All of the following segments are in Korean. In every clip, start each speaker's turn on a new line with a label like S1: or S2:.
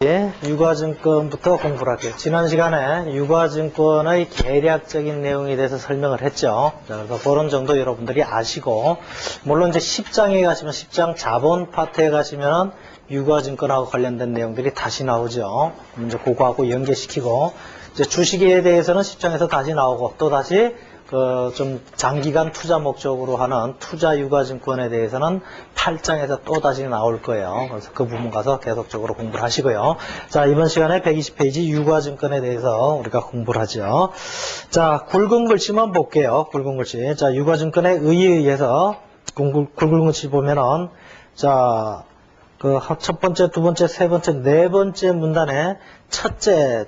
S1: 유가증권부터 공부를 할게요. 지난 시간에 유가증권의 계략적인 내용에 대해서 설명을 했죠. 자, 그래서 그런 정도 여러분들이 아시고, 물론 이제 10장에 가시면 10장 자본 파트에 가시면 유가증권하고 관련된 내용들이 다시 나오죠. 이제 그거하고 연계시키고, 이제 주식에 대해서는 10장에서 다시 나오고, 또 다시 좀 장기간 투자 목적으로 하는 투자 유가증권에 대해서는 8장에서 또 다시 나올 거예요. 그래서 그 부분 가서 계속적으로 공부를 하시고요. 자, 이번 시간에 120페이지 유가증권에 대해서 우리가 공부를 하죠. 자, 굵은 글씨만 볼게요. 굵은 글씨. 자, 유가증권의 의의해서 굵은 글씨 보면은, 자, 첫 번째, 두 번째, 세 번째, 네 번째 문단에 첫째,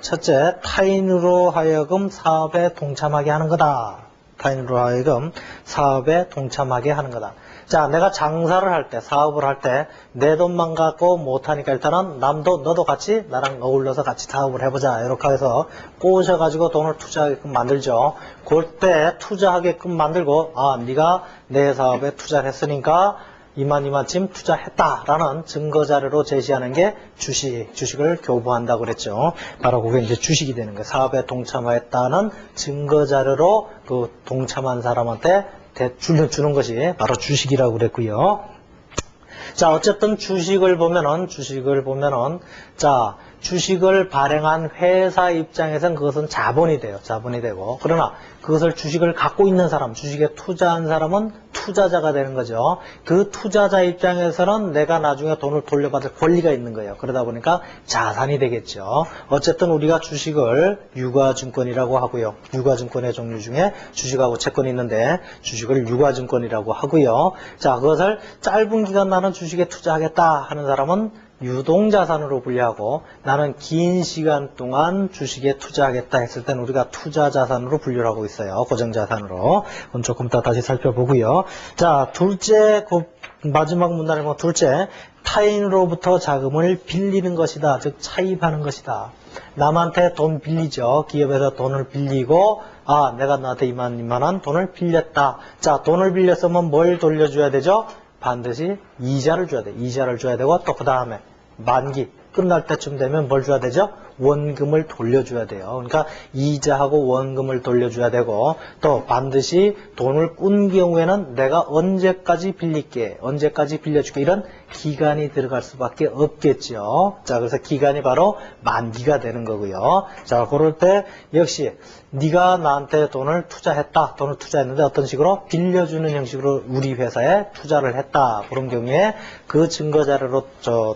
S1: 타인으로 하여금 사업에 동참하게 하는 거다. 타인으로 하여금 사업에 동참하게 하는 거다. 자, 내가 장사를 할 때, 사업을 할 때, 내 돈만 갖고 못하니까 일단은 너도 같이 나랑 어울려서 같이 사업을 해보자. 이렇게 해서 꼬셔가지고 돈을 투자하게끔 만들죠. 그때 투자하게끔 만들고, 네가 내 사업에 투자를 했으니까 이만쯤 투자했다라는 증거자료로 제시하는 게 주식을 교부한다고 그랬죠. 바로 그게 이제 주식이 되는 거예요. 사업에 동참했다는 증거자료로 그 동참한 사람한테 주는 것이 바로 주식이라고 그랬고요. 자, 어쨌든 주식을 보면은, 자, 주식을 발행한 회사 입장에서는 그것은 자본이 돼요. 자본이 되고. 그러나 그것을 주식을 갖고 있는 사람, 주식에 투자한 사람은 투자자가 되는 거죠. 그 투자자 입장에서는 내가 나중에 돈을 돌려받을 권리가 있는 거예요. 그러다 보니까 자산이 되겠죠. 어쨌든 우리가 주식을 유가증권이라고 하고요. 유가증권의 종류 중에 주식하고 채권이 있는데 주식을 유가증권이라고 하고요. 자, 그것을 짧은 기간 나는 주식에 투자하겠다 하는 사람은 유동자산으로 분류하고, 나는 긴 시간 동안 주식에 투자하겠다 했을 때는 우리가 투자자산으로 분류를 하고 있어요. 고정자산으로. 그건 조금 이따 다시 살펴보고요. 자, 둘째, 마지막 문단을 보면 둘째, 타인으로부터 자금을 빌리는 것이다. 즉 차입하는 것이다. 남한테 돈 빌리죠. 기업에서 돈을 빌리고, 내가 너한테 이만한 돈을 빌렸다. 자, 돈을 빌렸으면 뭘 돌려줘야 되죠? 반드시 이자를 줘야 돼. 이자를 줘야 되고, 또 그 다음에 만기 끝날 때쯤 되면 뭘 줘야 되죠? 원금을 돌려줘야 돼요. 그러니까 이자하고 원금을 돌려줘야 되고, 또 반드시 돈을 꾼 경우에는 내가 언제까지 빌릴게, 언제까지 빌려줄게, 이런 기간이 들어갈 수밖에 없겠죠. 자, 그래서 기간이 바로 만기가 되는 거고요. 자, 그럴 때 역시 네가 나한테 돈을 투자했는데 어떤 식으로 빌려주는 형식으로 우리 회사에 투자를 했다. 그런 경우에 그 증거자료로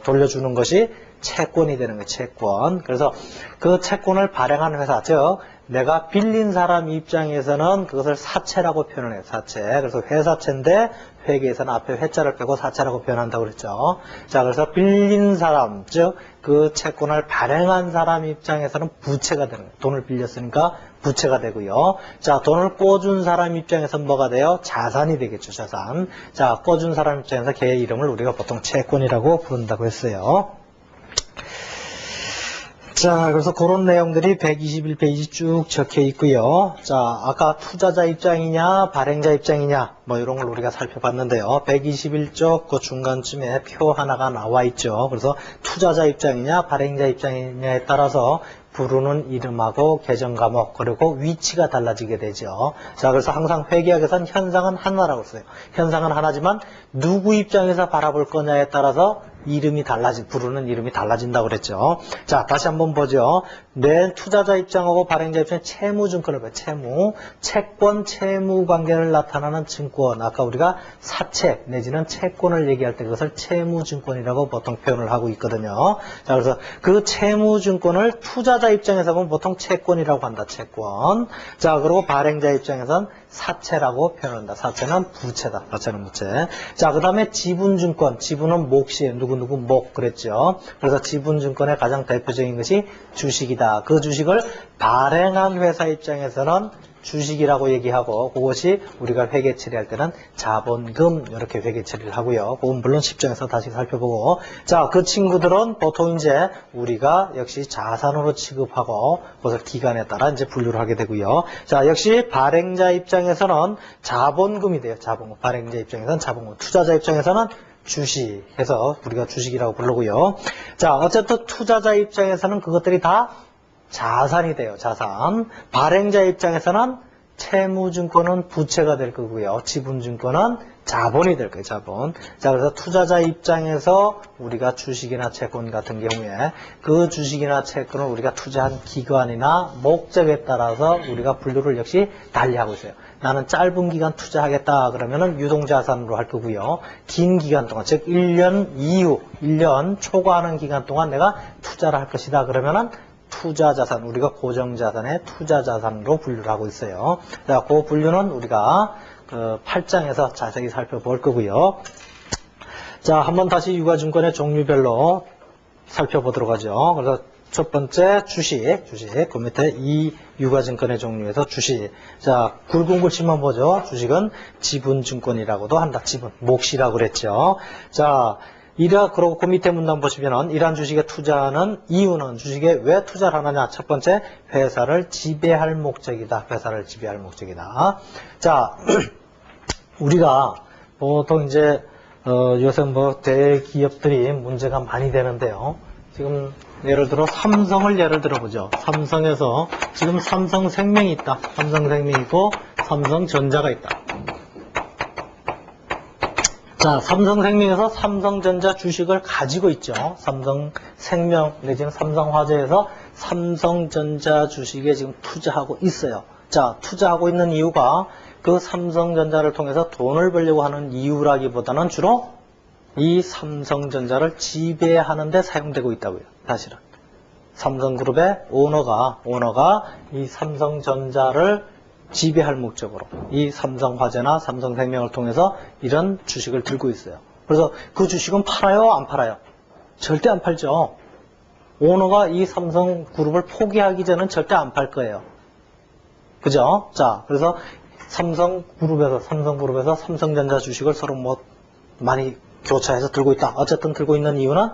S1: 돌려주는 것이 채권이 되는 거예요. 채권. 그래서 그 채권을 발행한 회사, 즉 내가 빌린 사람 입장에서는 그것을 사채라고 표현을 해요. 사채. 그래서 회사채인데 회계에서는 앞에 회자를 빼고 사채라고 표현한다고 그랬죠. 자, 그래서 빌린 사람, 즉 그 채권을 발행한 사람 입장에서는 부채가 되는 거예요. 돈을 빌렸으니까 부채가 되고요. 자, 돈을 꿔준 사람 입장에서는 뭐가 돼요? 자산이 되겠죠. 자산. 자, 꿔준 사람 입장에서 걔의 이름을 우리가 보통 채권이라고 부른다고 했어요. 자, 그래서 그런 내용들이 121페이지 쭉 적혀 있고요. 자, 아까 투자자 입장이냐, 발행자 입장이냐, 뭐 이런 걸 우리가 살펴봤는데요. 121쪽 그 중간쯤에 표 하나가 나와 있죠. 그래서 투자자 입장이냐, 발행자 입장이냐에 따라서 부르는 이름하고 계정 과목 그리고 위치가 달라지게 되죠. 자, 그래서 항상 회계학에서는 현상은 하나라고 써요. 현상은 하나지만 누구 입장에서 바라볼 거냐에 따라서 부르는 이름이 달라진다고 그랬죠. 자, 다시 한번 보죠. 내 투자자 입장하고 발행자 입장에 채무증권을 봐요. 채권, 채무 관계를 나타나는 증권. 아까 우리가 사채 내지는 채권을 얘기할 때 그것을 채무증권이라고 보통 표현을 하고 있거든요. 자, 그래서 그 채무증권을 투자자 입장에서 보면 보통 채권이라고 한다. 채권. 자, 그리고 발행자 입장에서는 사채라고 표현한다. 사채는 부채다. 사채는 부채. 자, 그 다음에 지분증권. 지분은 몫이에요. 누구 목 그랬죠. 그래서 지분증권의 가장 대표적인 것이 주식이다. 그 주식을 발행한 회사 입장에서는 주식이라고 얘기하고, 그것이 우리가 회계 처리할 때는 자본금 이렇게 회계 처리를 하고요. 그건 물론 10장에서 다시 살펴보고, 자, 그 친구들은 보통 이제 우리가 역시 자산으로 취급하고 그것을 기간에 따라 이제 분류를 하게 되고요. 자, 역시 발행자 입장에서는 자본금이 돼요. 자본금. 발행자 입장에서는 자본금. 투자자 입장에서는 주식해서 우리가 주식이라고 부르고요. 자, 어쨌든 투자자 입장에서는 그것들이 다 자산이 돼요. 자산. 발행자 입장에서는 채무증권은 부채가 될 거고요. 지분증권은 자본이 될 거예요. 자본. 자, 그래서 투자자 입장에서 우리가 주식이나 채권 같은 경우에 그 주식이나 채권을 우리가 투자한 기간이나 목적에 따라서 우리가 분류를 역시 달리하고 있어요. 나는 짧은 기간 투자하겠다 그러면은 유동자산으로 할 거고요. 긴 기간 동안, 즉 1년 이후, 1년 초과하는 기간 동안 내가 투자를 할 것이다 그러면은 투자자산, 우리가 고정자산의 투자자산으로 분류를 하고 있어요. 자, 그 분류는 우리가 그 8장에서 자세히 살펴볼 거고요. 자, 한번 다시 유가증권의 종류별로 살펴보도록 하죠. 그래서 첫 번째 주식, 그 밑에 이 유가증권의 종류에서 주식. 자, 굵은 글씨만 보죠. 주식은 지분증권이라고도 한다. 지분, 몫이라고 그랬죠. 자, 그리고 그 밑에 문단 보시면은 이러한 주식에 투자하는 이유는 주식에 왜 투자를 하느냐. 첫 번째, 회사를 지배할 목적이다. 회사를 지배할 목적이다. 자, 우리가 보통 이제 요새 뭐 대기업들이 문제가 많이 되는데요. 지금 예를 들어 삼성을 예를 들어보죠. 삼성에서 지금 삼성생명이 있다. 삼성생명이 있고 삼성전자가 있다. 자, 삼성생명에서 삼성전자 주식을 가지고 있죠. 삼성생명 내지는 삼성화재에서 삼성전자 주식에 지금 투자하고 있어요. 자, 투자하고 있는 이유가 그 삼성전자를 통해서 돈을 벌려고 하는 이유라기보다는 주로 이 삼성전자를 지배하는 데 사용되고 있다고요. 사실은. 삼성그룹의 오너가 이 삼성전자를 지배할 목적으로 이 삼성화재나 삼성생명을 통해서 이런 주식을 들고 있어요. 그래서 그 주식은 팔아요? 안 팔아요? 절대 안 팔죠. 오너가 이 삼성그룹을 포기하기 전엔 절대 안 팔 거예요. 그죠? 자, 그래서 삼성그룹에서 삼성전자 주식을 서로 뭐 많이 교차해서 들고 있다. 어쨌든 들고 있는 이유는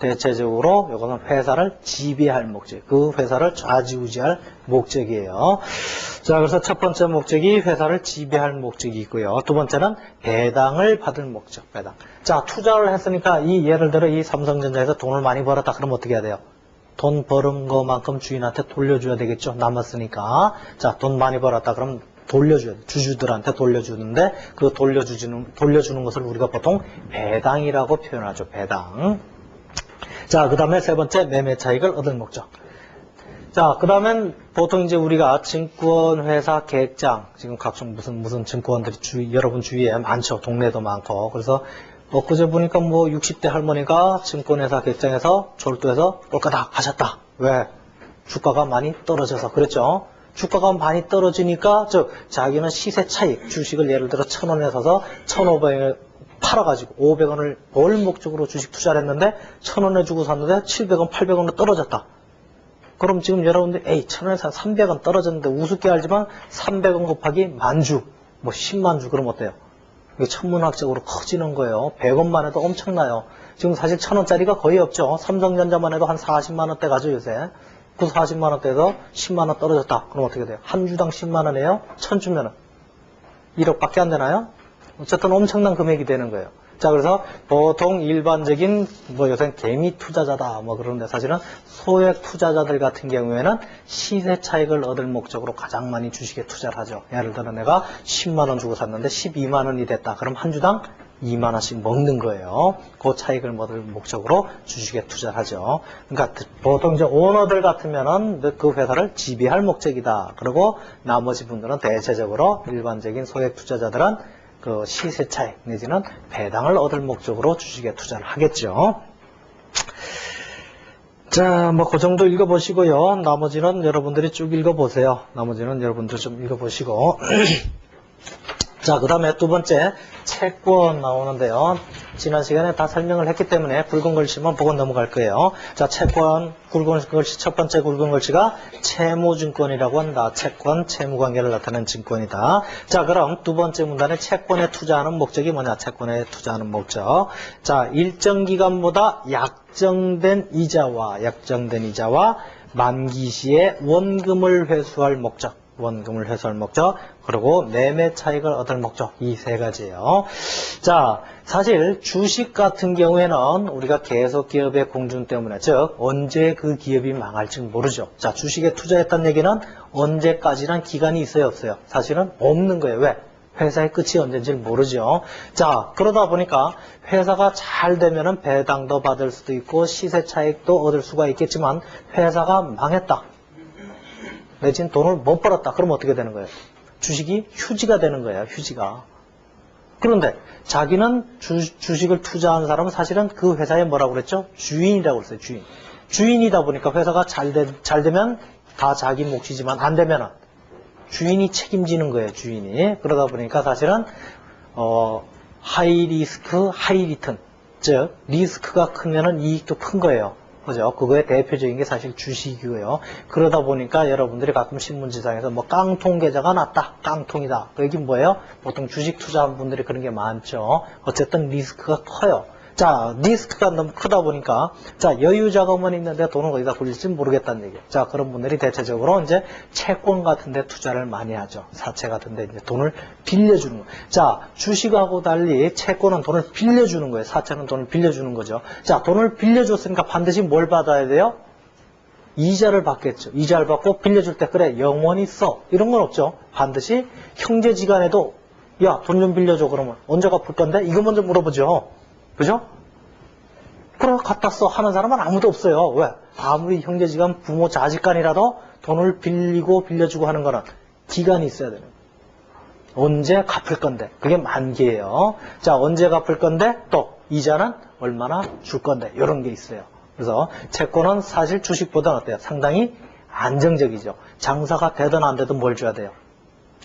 S1: 대체적으로 이거는 회사를 지배할 목적, 그 회사를 좌지우지할 목적이에요. 자, 그래서 첫 번째 목적이 회사를 지배할 목적이 있고요. 두 번째는 배당을 받을 목적, 배당. 자, 투자를 했으니까 예를 들어 이 삼성전자에서 돈을 많이 벌었다. 그럼 어떻게 해야 돼요? 돈 버는 것만큼 주인한테 돌려줘야 되겠죠. 남았으니까. 자, 돈 많이 벌었다. 그럼 돌려줘야 돼. 주주들한테 돌려주는데 그 돌려주는 것을 우리가 보통 배당이라고 표현하죠. 배당. 자, 그 다음에 세 번째, 매매 차익을 얻을 목적. 자, 그 다음엔 보통 이제 우리가 증권회사 계획장, 지금 각종 무슨 증권들이 여러분 주위에 많죠. 동네도 많고. 그래서 엊그제 보니까 뭐 60대 할머니가 증권회사 계획장에서 졸도해서 꼴까닥 하셨다. 왜? 주가가 많이 떨어져서. 그랬죠. 주가가 많이 떨어지니까 자기는 시세 차익, 주식을 예를 들어 1,000원에 사서 1,500원에 팔아가지고 500원을 벌 목적으로 주식 투자를 했는데 1,000원에 주고 샀는데 700원, 800원으로 떨어졌다. 그럼 지금 여러분들 1,000원에 산 300원 떨어졌는데 우습게 알지만 300원 곱하기 만주, 뭐 10만 주 그럼 어때요? 이게 천문학적으로 커지는 거예요. 100원만 해도 엄청나요. 지금 사실 1,000원짜리가 거의 없죠. 삼성전자만 해도 한 40만 원대 가죠 요새. 그 40만 원대에서 10만 원 떨어졌다. 그럼 어떻게 돼요? 한 주당 10만 원이에요? 1,000주면은 1억밖에 안 되나요? 어쨌든 엄청난 금액이 되는 거예요. 자, 그래서 보통 일반적인 요새 개미 투자자다 그러는데 사실은 소액 투자자들 같은 경우에는 시세 차익을 얻을 목적으로 가장 많이 주식에 투자를 하죠. 예를 들어 내가 10만 원 주고 샀는데 12만 원이 됐다. 그럼 한 주당 2만 원씩 먹는 거예요. 그 차익을 얻을 목적으로 주식에 투자를 하죠. 그러니까 보통 이제 오너들 같으면은 그 회사를 지배할 목적이다. 그리고 나머지 분들은 대체적으로 일반적인 소액 투자자들은 그 시세 차익 내지는 배당을 얻을 목적으로 주식에 투자를 하겠죠. 자, 뭐 그 정도 읽어보시고요. 나머지는 여러분들이 쭉 읽어보세요. 나머지는 여러분들 좀 읽어보시고. 자, 그 다음에 두 번째 채권 나오는데요. 지난 시간에 다 설명을 했기 때문에 굵은 글씨만 보고 넘어갈 거예요. 자, 채권 굵은 글씨 첫 번째 굵은 글씨가 채무증권이라고 한다. 채권, 채무관계를 나타내는 증권이다. 자, 그럼 두 번째 문단에 채권에 투자하는 목적이 뭐냐? 채권에 투자하는 목적. 자, 일정 기간보다 약정된 이자와 만기 시에 원금을 회수할 목적. 원금을 회수할 목적, 그리고 매매 차익을 얻을 목적, 이 세 가지예요. 자, 사실 주식 같은 경우에는 우리가 계속 기업의 공준 때문에, 즉 언제 그 기업이 망할지 모르죠. 자, 주식에 투자했다는 얘기는 언제까지란 기간이 있어요, 없어요? 사실은 없는 거예요. 왜? 회사의 끝이 언제인지 모르죠. 자, 그러다 보니까 회사가 잘 되면은 배당도 받을 수도 있고 시세 차익도 얻을 수가 있겠지만 회사가 망했다, 내지는 돈을 못 벌었다, 그러면 어떻게 되는 거예요? 주식이 휴지가 되는 거예요, 휴지가. 그런데 자기는 주식을 투자한 사람은 사실은 그 회사의 뭐라고 그랬죠? 주인이라고 그랬어요, 주인. 주인이다 보니까 회사가 잘 되면 다 자기 몫이지만 안 되면은 주인이 책임지는 거예요, 주인이. 그러다 보니까 사실은 하이 리스크, 하이 리턴. 즉, 리스크가 크면은 이익도 큰 거예요. 그죠? 그거의 대표적인 게 사실 주식이고요. 그러다 보니까 여러분들이 가끔 신문지상에서 뭐 깡통 계좌가 났다, 깡통이다. 그 얘기는 뭐예요? 보통 주식 투자한 분들이 그런 게 많죠. 어쨌든 리스크가 커요. 자, 리스크가 너무 크다 보니까, 자, 여유 자금은 있는데 돈은 어디다 굴릴지 모르겠다는 얘기예요. 자, 그런 분들이 대체적으로 이제 채권 같은 데 투자를 많이 하죠. 사채 같은 데 이제 돈을 빌려주는 거예요. 자, 주식하고 달리 채권은 돈을 빌려주는 거예요. 사채는 돈을 빌려주는 거죠. 자, 돈을 빌려줬으니까 반드시 뭘 받아야 돼요? 이자를 받겠죠. 이자를 받고 빌려줄 때, 그래, 영원히 써, 이런 건 없죠. 반드시 형제지간에도, 야, 돈 좀 빌려줘. 그러면 언제 갚을 건데? 이거 먼저 물어보죠. 그죠? 그래, 갖다 써 하는 사람은 아무도 없어요. 왜? 아무리 형제지간 부모 자식간이라도 돈을 빌리고 빌려주고 하는 거는 기간이 있어야 되는 거예요. 언제 갚을 건데? 그게 만기예요. 자, 언제 갚을 건데? 또 이자는 얼마나 줄 건데? 이런 게 있어요. 그래서 채권은 사실 주식보다는 어때요? 상당히 안정적이죠. 장사가 되든 안 되든 뭘 줘야 돼요?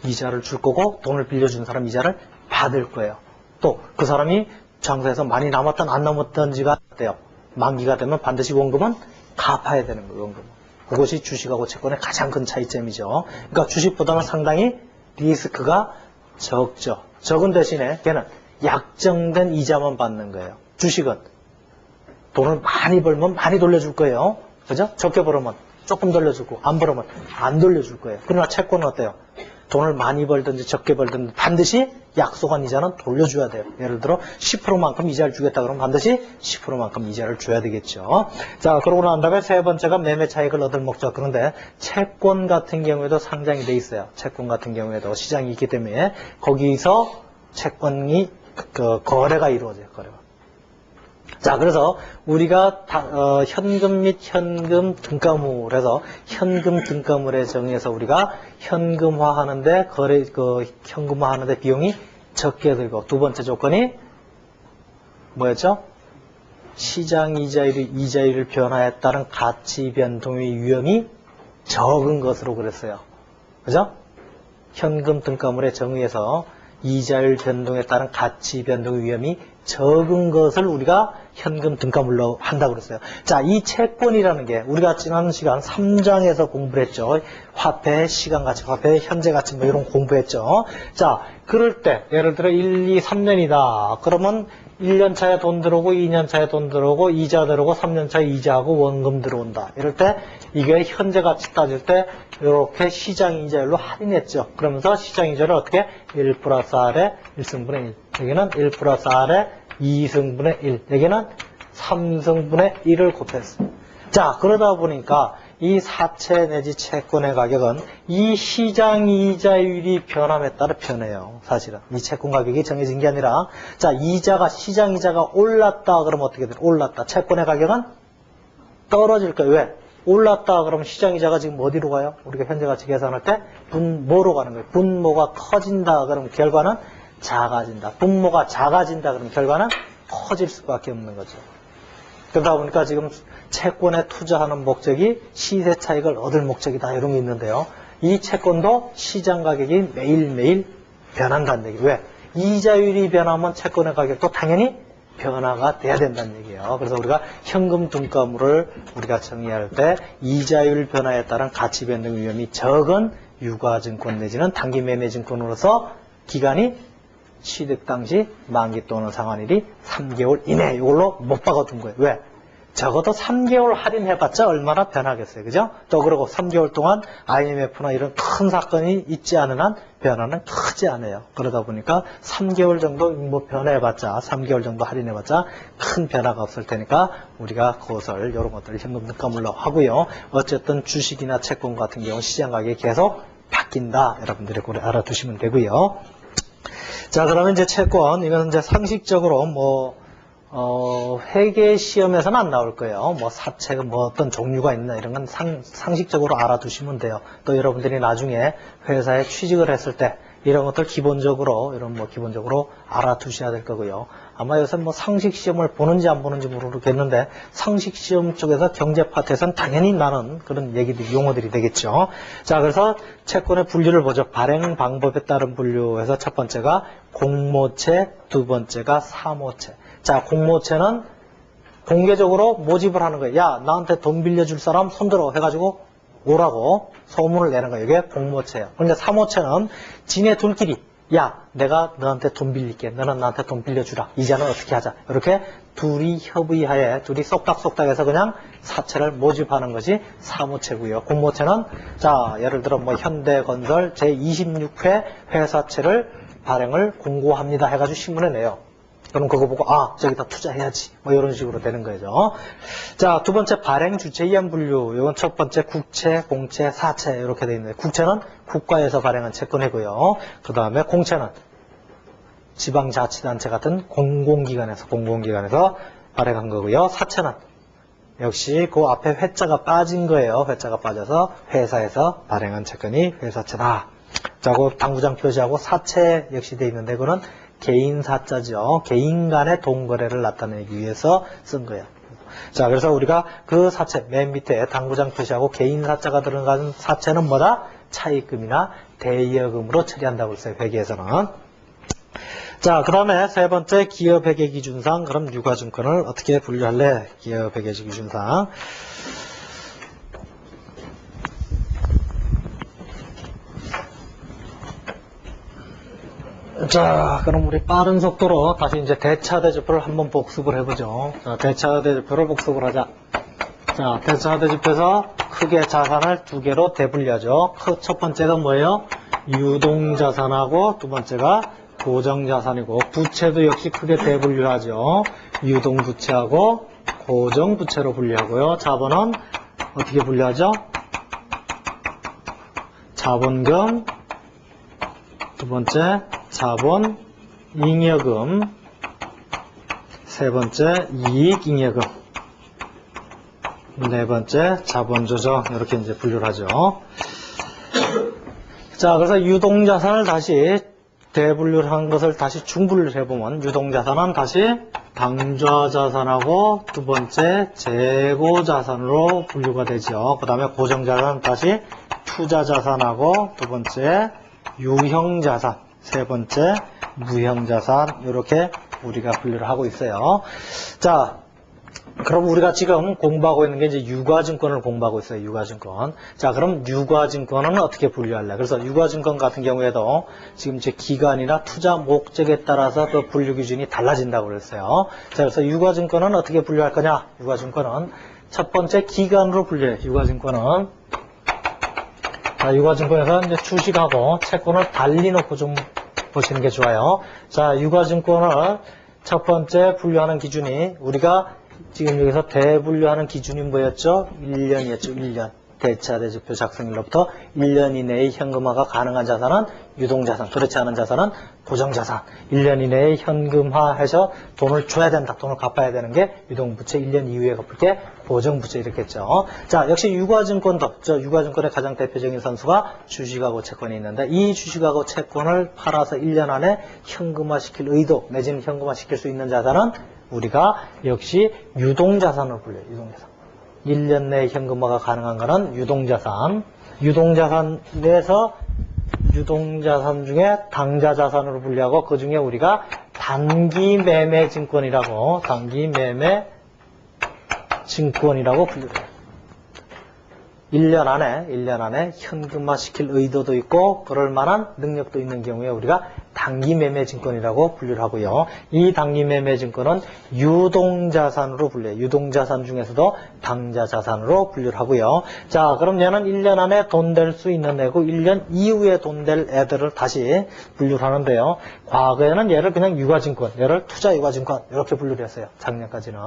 S1: 이자를 줄 거고, 돈을 빌려준 사람 이자를 받을 거예요. 또 그 사람이 장사에서 많이 남았던 안 남았던지가 어때요? 만기가 되면 반드시 원금은 갚아야 되는 거예요, 원금. 그것이 주식하고 채권의 가장 큰 차이점이죠. 그러니까 주식보다는 상당히 리스크가 적죠. 적은 대신에 걔는 약정된 이자만 받는 거예요. 주식은 돈을 많이 벌면 많이 돌려줄 거예요. 그죠? 적게 벌으면 조금 돌려주고, 안 벌으면 안 돌려줄 거예요. 그러나 채권은 어때요? 돈을 많이 벌든지 적게 벌든지 반드시 약속한 이자는 돌려줘야 돼요. 예를 들어 10%만큼 이자를 주겠다 그러면 반드시 10%만큼 이자를 줘야 되겠죠. 자, 그러고 난 다음에 세 번째가 매매 차익을 얻을 목적. 그런데 채권 같은 경우에도 상장이 돼 있어요. 채권 같은 경우에도 시장이 있기 때문에 거기서 채권이 거래가 이루어져요. 거래가. 자, 그래서 우리가 현금 및 현금 등가물에서 현금 등가물에 정의해서 우리가 현금화하는데 현금화하는데 비용이 적게 들고, 두 번째 조건이 뭐였죠? 시장 이자율의 변화에 따른 가치 변동의 위험이 적은 것으로 그랬어요. 그죠? 현금 등가물에 정의해서 이자율 변동에 따른 가치 변동의 위험이 적은 것을 우리가 현금 등가물로 한다고 그랬어요. 자, 이 채권이라는 게 우리가 지난 시간 3장에서 공부를 했죠. 화폐, 시간가치, 화폐, 현재가치 뭐 이런 공부했죠. 자, 그럴 때 예를 들어 1, 2, 3년이다. 그러면 1년 차에 돈 들어오고 2년 차에 돈 들어오고 이자 들어오고 3년 차에 이자하고 원금 들어온다. 이럴 때 이게 현재가치 따질 때 이렇게 시장이자율로 할인했죠. 그러면서 시장이자율을 어떻게 1 플러스 R에 1승분의 1. 여기는 1 플러스 R에 2승분의 1. 여기는 3승분의 1을 곱했어요. 자, 그러다 보니까 이 사채 내지 채권의 가격은 이 시장 이자율이 변함에 따라 변해요. 사실은 이 채권 가격이 정해진 게 아니라, 자, 시장 이자가 올랐다 그러면 어떻게 돼요? 올랐다. 채권의 가격은 떨어질 거예요. 왜? 올랐다 그러면 시장 이자가 지금 어디로 가요? 우리가 현재 가치 계산할 때 분모로 가는 거예요. 분모가 커진다 그러면 결과는 작아진다. 분모가 작아진다 그러면 결과는 커질 수밖에 없는 거죠. 그러다 보니까 지금 채권에 투자하는 목적이 시세 차익을 얻을 목적이다, 이런 게 있는데요. 이 채권도 시장 가격이 매일매일 변한다는 얘기예요. 왜? 이자율이 변하면 채권의 가격도 당연히 변화가 돼야 된다는 얘기예요. 그래서 우리가 현금 등가물을 우리가 정의할 때 이자율 변화에 따른 가치 변동 위험이 적은 유가증권 내지는 단기 매매증권으로서 기간이 취득 당시 만기 또는 상환일이 3개월 이내, 이걸로 못 박아둔 거예요. 왜? 적어도 3개월 할인해봤자 얼마나 변하겠어요. 그죠? 또 그러고 3개월 동안 IMF나 이런 큰 사건이 있지 않은 한 변화는 크지 않아요. 그러다 보니까 3개월 정도 뭐 변해봤자 3개월 정도 할인해봤자 큰 변화가 없을 테니까 우리가 그것을 이런 것들을 현금 물가물로 하고요. 어쨌든 주식이나 채권 같은 경우 시장 가격이 계속 바뀐다. 여러분들이 그걸 알아두시면 되고요. 자, 그러면 이제 채권, 이건 이제 상식적으로 회계 시험에서는 안 나올 거예요. 사채가 어떤 종류가 있나 이런 건 상식적으로 알아두시면 돼요. 또 여러분들이 나중에 회사에 취직을 했을 때 이런 것들 기본적으로 알아두셔야 될 거고요. 아마 요새 상식 시험을 보는지 안 보는지 모르겠는데 상식 시험 쪽에서 경제 파트에서는 당연히 나는 그런 얘기들이 용어들이 되겠죠. 자, 그래서 채권의 분류를 보죠. 발행 방법에 따른 분류에서 첫 번째가 공모채, 두 번째가 사모채. 자, 공모채는 공개적으로 모집을 하는 거예요. 야, 나한테 돈 빌려줄 사람 손들어 해가지고 오라고 소문을 내는 거예요. 이게 공모채예요. 그런데 사모채는 지네 둘끼리 야, 내가 너한테 돈 빌릴게. 너는 나한테 돈 빌려주라. 이자는 어떻게 하자. 이렇게 둘이 협의하에 둘이 쏙닥쏙닥해서 그냥 사채를 모집하는 것이 사모채고요. 공모채는 자, 예를 들어 현대건설 제26회 회사채를 발행을 공고합니다 해가지고 신문에 내요. 그럼 그거 보고 저기다 투자해야지 이런 식으로 되는 거죠. 자, 두 번째 발행 주체 이한 분류. 이건 첫 번째 국채, 공채, 사채 이렇게 되어 있는데 국채는 국가에서 발행한 채권이고요. 그 다음에 공채는 지방자치단체 같은 공공기관에서 발행한 거고요. 사채는 역시 그 앞에 회자가 빠진 거예요. 회자가 빠져서 회사에서 발행한 채권이 회사채다. 자, 그 당구장 표시하고 사채 역시 되어 있는데 그거는 개인 사자죠. 개인 간의 돈거래를 나타내기 위해서 쓴 거예요. 자, 그래서 우리가 그 사채 맨 밑에 당구장 표시하고 개인 사자가 들어간 사채는 뭐다? 차입금이나 대여금으로 처리한다고 했어요. 회계에서는. 자, 그 다음에 세 번째 기업회계기준상. 그럼 유가증권을 어떻게 분류할래? 기업회계기준상. 자, 그럼 우리 빠른 속도로 다시 이제 대차대조표를 한번 복습을 해보죠. 자, 대차대조표를 복습을 하자. 자, 대차대조표에서 크게 자산을 두 개로 대분류하죠. 첫 번째가 뭐예요? 유동자산하고 두 번째가 고정자산이고, 부채도 역시 크게 대분류하죠. 유동부채하고 고정부채로 분류하고요. 자본은 어떻게 분류하죠? 자본금, 두 번째 자본 잉여금, 세 번째 이익잉여금, 네 번째 자본조정 이렇게 이제 분류를 하죠. 자, 그래서 유동자산을 다시 대분류를 한 것을 다시 중분류를 해보면 유동자산은 다시 당좌자산하고 두 번째 재고자산으로 분류가 되죠. 그 다음에 고정자산은 다시 투자자산하고 두 번째 유형자산, 세 번째 무형자산 이렇게 우리가 분류를 하고 있어요. 자, 그럼 우리가 지금 공부하고 있는 게 이제 유가증권을 공부하고 있어요. 유가증권. 자, 그럼 유가증권은 어떻게 분류할래? 그래서 유가증권 같은 경우에도 지금 이제 기간이나 투자 목적에 따라서 그 분류 기준이 달라진다고 그랬어요. 자, 그래서 유가증권은 어떻게 분류할 거냐? 유가증권은 첫 번째 기간으로 분류해요. 유가증권은. 자, 유가증권에서 이제 주식하고 채권을 달리 놓고 좀 보시는 게 좋아요. 자, 유가증권을 첫 번째 분류하는 기준이 우리가 지금 여기서 대분류하는 기준이 뭐였죠? 1년이었죠. 1년. 대차대조표 작성일로부터 1년 이내에 현금화가 가능한 자산은 유동자산, 그렇지 않은 자산은 고정자산. 1년 이내에 현금화해서 돈을 줘야 된다, 돈을 갚아야 되는 게 유동부채, 1년 이후에 갚을 게 고정부채 이렇게 했죠. 자, 역시 유가증권도, 유가증권의 가장 대표적인 선수가 주식하고 채권이 있는데 이 주식하고 채권을 팔아서 1년 안에 현금화시킬 의도 내지는 현금화시킬 수 있는 자산은 우리가 역시 유동자산으로 불려요. 유동자산. 1년 내에 현금화가 가능한 것은 유동자산. 유동자산 내에서 유동자산 중에 당좌자산으로 분류하고 그 중에 우리가 단기매매증권이라고 분류해요. 1년 안에 현금화 시킬 의도도 있고 그럴 만한 능력도 있는 경우에 우리가 단기 매매 증권이라고 분류를 하고요. 이 단기 매매 증권은 유동자산으로 분류해요. 유동자산 중에서도 당좌자산으로 분류를 하고요. 자, 그럼 얘는 1년 안에 돈 될 수 있는 애고 1년 이후에 돈 될 애들을 다시 분류를 하는데요. 과거에는 얘를 그냥 유가증권, 얘를 투자유가증권 이렇게 분류를 했어요. 작년까지는.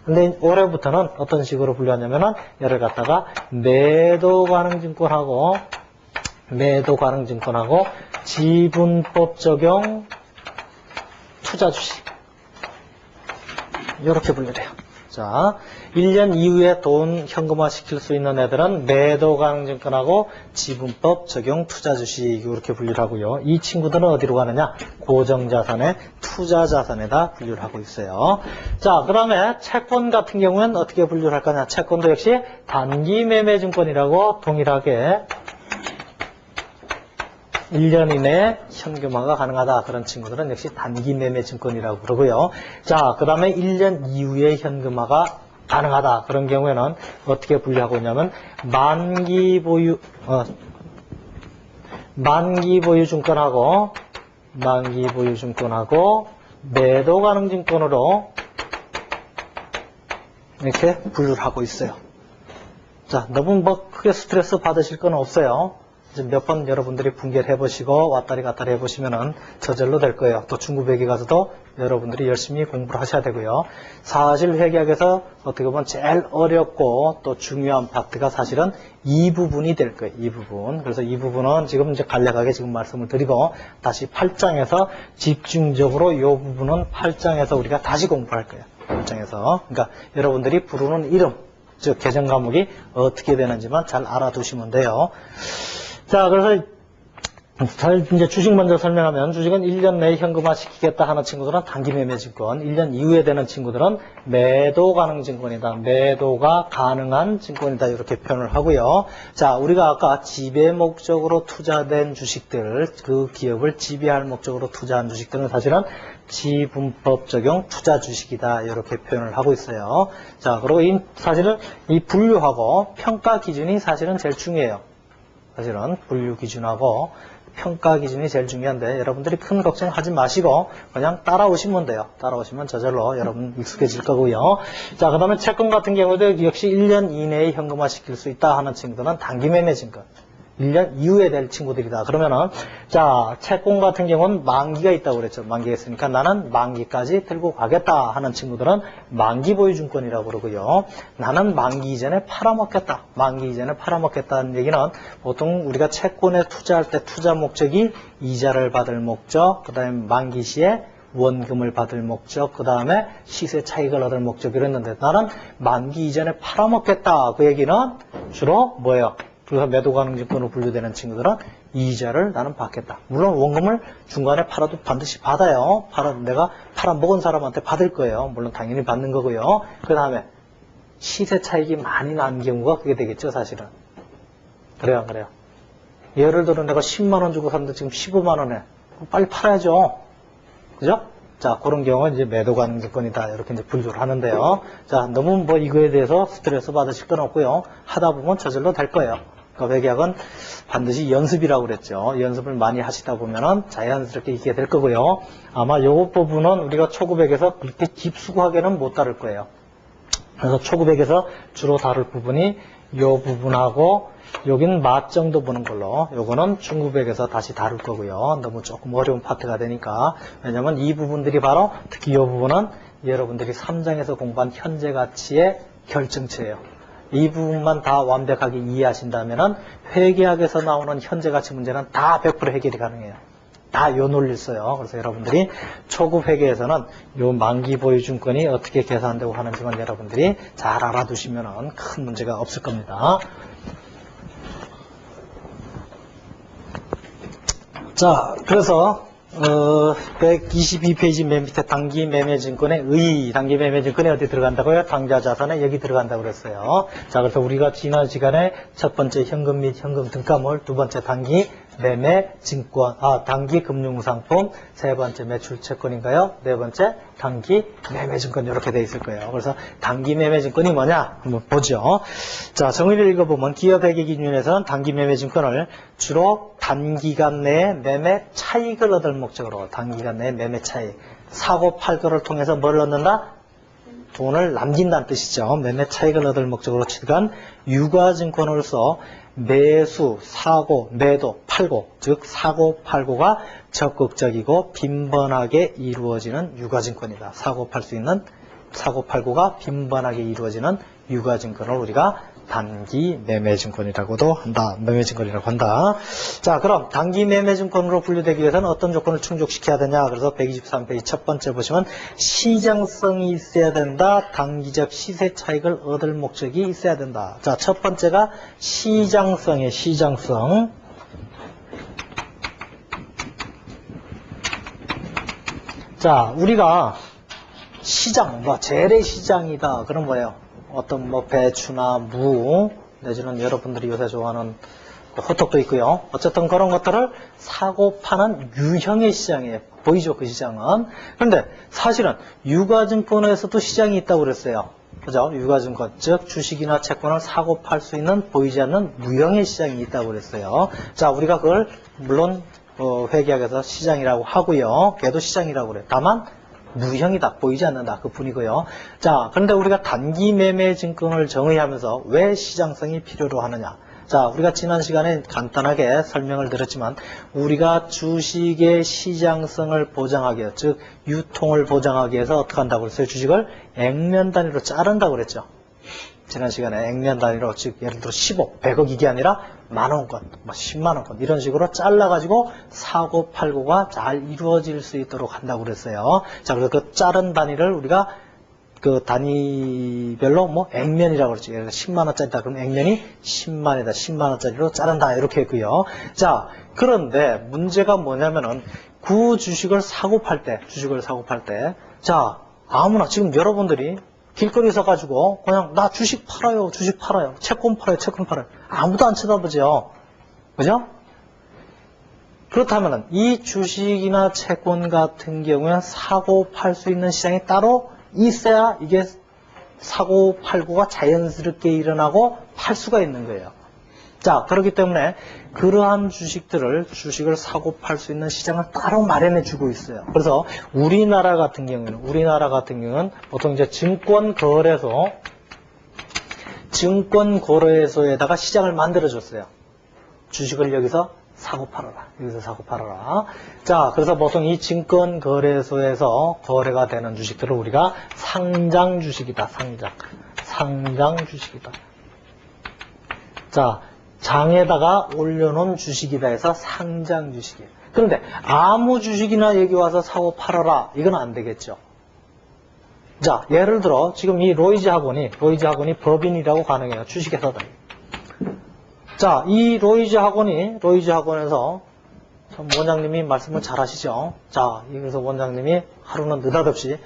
S1: 근데 올해부터는 어떤 식으로 분류하냐면은 얘를 갖다가 매도 가능 증권하고 지분법 적용 투자 주식 이렇게 분류돼요. 자, 1년 이후에 돈 현금화 시킬 수 있는 애들은 매도 가능 증권하고 지분법 적용 투자 주식 이렇게 분류를 하고요. 이 친구들은 어디로 가느냐? 고정자산에 투자자산에다 분류를 하고 있어요. 자, 그 다음에 채권 같은 경우는 어떻게 분류를 할 거냐? 채권도 역시 단기 매매 증권이라고 동일하게 1년 이내에 현금화가 가능하다. 그런 친구들은 역시 단기 매매 증권이라고 그러고요. 자, 그 다음에 1년 이후에 현금화가 가능하다. 그런 경우에는 어떻게 분류하고 있냐면 만기 보유 증권하고 매도 가능 증권으로 이렇게 분류를 하고 있어요. 자, 너무 크게 스트레스 받으실 건 없어요. 몇 번 여러분들이 분개를 해보시고 왔다리 갔다리 해보시면은 저절로 될 거예요. 또 중급회계 가서도 여러분들이 열심히 공부를 하셔야 되고요. 사실 회계학에서 어떻게 보면 제일 어렵고 또 중요한 파트가 사실은 이 부분이 될 거예요. 이 부분. 그래서 이 부분은 지금 이제 간략하게 지금 말씀을 드리고 다시 8장에서 집중적으로 이 부분은 8장에서 우리가 다시 공부할 거예요. 8장에서. 그러니까 여러분들이 부르는 이름, 즉 개정 과목이 어떻게 되는지만 잘 알아두시면 돼요. 자, 그래서 이제 주식 먼저 설명하면 주식은 1년 내에 현금화 시키겠다 하는 친구들은 단기 매매 증권, 1년 이후에 되는 친구들은 매도 가능 증권이다. 매도가 가능한 증권이다. 이렇게 표현을 하고요. 자, 우리가 아까 지배 목적으로 투자된 주식들, 그 기업을 지배할 목적으로 투자한 주식들은 사실은 지분법 적용 투자 주식이다. 이렇게 표현을 하고 있어요. 자, 그리고 사실은 이 분류하고 평가 기준이 사실은 제일 중요해요. 사실은 분류 기준하고 평가 기준이 제일 중요한데 여러분들이 큰 걱정하지 마시고 그냥 따라오시면 돼요. 따라오시면 저절로 여러분 익숙해질 거고요. 자, 그 다음에 채권 같은 경우도 역시 1년 이내에 현금화 시킬 수 있다 하는 친구들은 단기 매매 증권. 1년 이후에 될 친구들이다. 그러면은 자, 채권 같은 경우는 만기가 있다고 그랬죠. 만기가 있으니까 나는 만기까지 들고 가겠다 하는 친구들은 만기 보유 증권이라고 그러고요. 나는 만기 이전에 팔아먹겠다. 만기 이전에 팔아먹겠다는 얘기는 보통 우리가 채권에 투자할 때 투자 목적이 이자를 받을 목적, 그 다음에 만기 시에 원금을 받을 목적, 그 다음에 시세 차익을 얻을 목적이라 했는데 나는 만기 이전에 팔아먹겠다. 그 얘기는 주로 뭐예요? 그래서 매도 가능 증권으로 분류되는 친구들은 이자를 나는 받겠다. 물론 원금을 중간에 팔아도 반드시 받아요. 내가 팔아먹은 사람한테 받을 거예요. 물론 당연히 받는 거고요. 그 다음에 시세 차익이 많이 난 경우가 그게 되겠죠, 사실은. 그래요, 그래요. 예를 들어 내가 10만 원 주고 샀는데 지금 15만 원에 빨리 팔아야죠. 그죠? 자, 그런 경우는 이제 매도 가능 증권이다. 이렇게 이제 분류를 하는데요. 자, 너무 이거에 대해서 스트레스 받으실 건 없고요. 하다 보면 저절로 될 거예요. 그러니까 회계학은 반드시 연습이라고 그랬죠. 연습을 많이 하시다 보면은 자연스럽게 있게 될 거고요. 아마 요 부분은 우리가 초급회계에서 그렇게 깊숙하게는 못 다룰 거예요. 그래서 초급회계에서 주로 다룰 부분이 요 부분하고 여긴 맛 정도 보는 걸로, 요거는 중급회계에서 다시 다룰 거고요. 너무 조금 어려운 파트가 되니까. 왜냐면 이 부분들이 바로 특히 이 부분은 여러분들이 3장에서 공부한 현재 가치의 결정체예요. 이 부분만 다 완벽하게 이해하신다면은 회계학에서 나오는 현재 가치 문제는 다 100% 해결이 가능해요. 다 요 논리를 써요. 그래서 여러분들이 초급 회계에서는 요 만기 보유 증권이 어떻게 계산되고 하는지만 여러분들이 잘 알아두시면은 큰 문제가 없을 겁니다. 자, 그래서 122페이지 맨 밑에 단기 매매 증권의 단기 매매 증권에 어디 들어간다고요? 당좌 자산에 여기 들어간다고 그랬어요. 자, 그래서 우리가 지난 시간에 첫 번째 현금 및 현금 등가물, 두 번째 단기 매매 증권, 단기 금융상품, 세 번째 매출 채권인가요? 네 번째 단기 매매 증권 이렇게 돼 있을 거예요. 그래서 단기 매매 증권이 뭐냐? 한번 보죠. 자, 정의를 읽어보면 기업회계 기준에서는 단기 매매 증권을 주로 단기간 내에 매매 차익을 얻을 목적으로 단기간 내에 매매 차익, 사고 팔고를 통해서 뭘 얻는다? 돈을 남긴다는 뜻이죠. 매매 차익을 얻을 목적으로 취득한 유가증권으로서 매수, 사고, 매도, 팔고, 즉 사고, 팔고가 적극적이고 빈번하게 이루어지는 유가증권이다. 사고, 팔 수 있는 사고, 팔고가 빈번하게 이루어지는 유가증권을 우리가 단기 매매증권이라고도 한다. 매매증권이라고 한다. 자, 그럼 단기 매매증권으로 분류되기 위해서는 어떤 조건을 충족시켜야 되냐? 그래서 123페이지 첫 번째 보시면 시장성이 있어야 된다. 단기적 시세 차익을 얻을 목적이 있어야 된다. 자, 첫 번째가 시장성이에요. 시장성. 자, 우리가 시장, 재래시장이다. 그럼 뭐예요? 어떤 배추나 무, 내지는 여러분들이 요새 좋아하는 호떡도 있고요. 어쨌든 그런 것들을 사고 파는 유형의 시장이에요. 보이죠? 그 시장은. 그런데 사실은 유가증권에서도 시장이 있다고 그랬어요. 그죠? 유가증권, 즉 주식이나 채권을 사고 팔 수 있는 보이지 않는 무형의 시장이 있다고 그랬어요. 자, 우리가 그걸 물론 회계학에서 시장이라고 하고요. 걔도 시장이라고 그래요. 다만 무형이다. 보이지 않는다. 그 뿐이고요. 자, 그런데 우리가 단기 매매 증권을 정의하면서 왜 시장성이 필요로 하느냐. 자, 우리가 지난 시간에 간단하게 설명을 드렸지만 우리가 주식의 시장성을 보장하기 위해서, 즉 유통을 보장하기 위해서 어떻게 한다고 그랬어요? 주식을 액면 단위로 자른다고 그랬죠. 지난 시간에 액면 단위로, 즉 예를 들어 10억, 100억 이게 아니라 만원권, 10만원권 이런 식으로 잘라가지고 사고 팔고가 잘 이루어질 수 있도록 한다고 그랬어요. 자, 그래서 그 자른 단위를 우리가 그 단위별로 액면이라고 그랬죠. 예를 들어 10만원짜리다 그러면 액면이 10만이다. 10만원짜리로 자른다. 이렇게 했고요. 자, 그런데 문제가 뭐냐면은 그 주식을 사고 팔 때, 자, 아무나 지금 여러분들이 길거리에서 가지고 그냥 나 주식 팔아요. 채권 팔아요. 아무도 안 쳐다보죠. 그죠? 그렇다면 이 주식이나 채권 같은 경우에 사고 팔 수 있는 시장이 따로 있어야 이게 사고 팔고가 자연스럽게 일어나고 팔 수가 있는 거예요. 자, 그렇기 때문에 그러한 주식을 사고 팔 수 있는 시장을 따로 마련해 주고 있어요. 그래서 우리나라 같은 경우는 보통 이제 증권거래소에다가 시장을 만들어 줬어요. 주식을 여기서 사고 팔아라. 자, 그래서 보통 이 증권거래소에서 거래가 되는 주식들을 우리가 상장주식이다. 상장주식이다. 자, 장에다가 올려놓은 주식이다 해서 상장주식이에요. 그런데 아무 주식이나 여기 와서 사고 팔아라. 이건 안 되겠죠. 자, 예를 들어 지금 이 로이즈 학원이 법인이라고 가능해요. 주식회사다. 자, 이 로이즈 학원에서 참 원장님이 말씀을 잘 하시죠. 자, 그래서 원장님이 하루는 느닷없이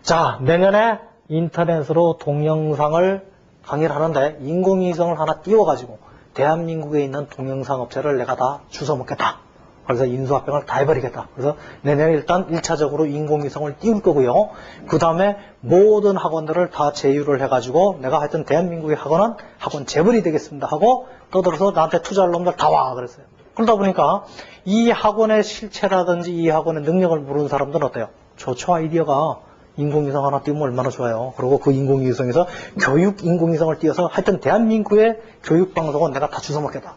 S1: 자, 내년에 인터넷으로 동영상을 강의를 하는데 인공위성을 하나 띄워가지고 대한민국에 있는 동영상 업체를 내가 다 주워먹겠다. 그래서 인수합병을 다 해버리겠다. 그래서 내년에 일단 1차적으로 인공위성을 띄울 거고요. 그 다음에 모든 학원들을 다 제휴를 해가지고 내가 하여튼 대한민국의 학원은 학원 재벌이 되겠습니다 하고 떠들어서 나한테 투자할 놈들 다 와 그랬어요. 그러다 보니까 이 학원의 실체라든지 이 학원의 능력을 모르는 사람들은 어때요? 좋죠. 아이디어가 인공위성 하나 띄우면 얼마나 좋아요. 그리고 그 인공위성에서 교육 인공위성을 띄워서 하여튼 대한민국의 교육방송은 내가 다 주워먹겠다.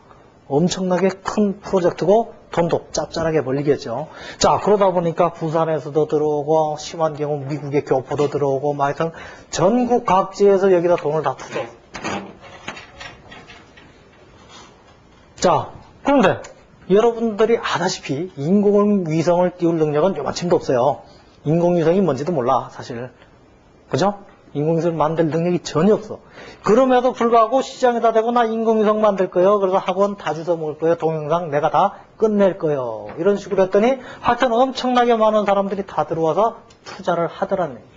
S1: 엄청나게 큰 프로젝트고 돈도 짭짤하게 벌리겠죠. 자, 그러다 보니까 부산에서도 들어오고 심한 경우 미국의 교포도 들어오고 하여튼 전국 각지에서 여기다 돈을 다 투자해요. 자, 그런데 여러분들이 아다시피 인공위성을 띄울 능력은 요만침도 없어요. 인공위성이 뭔지도 몰라, 사실. 그죠? 인공위성을 만들 능력이 전혀 없어. 그럼에도 불구하고 시장에다 대고 나 인공위성 만들 거예요. 그래서 학원 다 주워 먹을 거예요. 동영상 내가 다 끝낼 거예요. 이런 식으로 했더니 하여튼 엄청나게 많은 사람들이 다 들어와서 투자를 하더라는 얘기예요.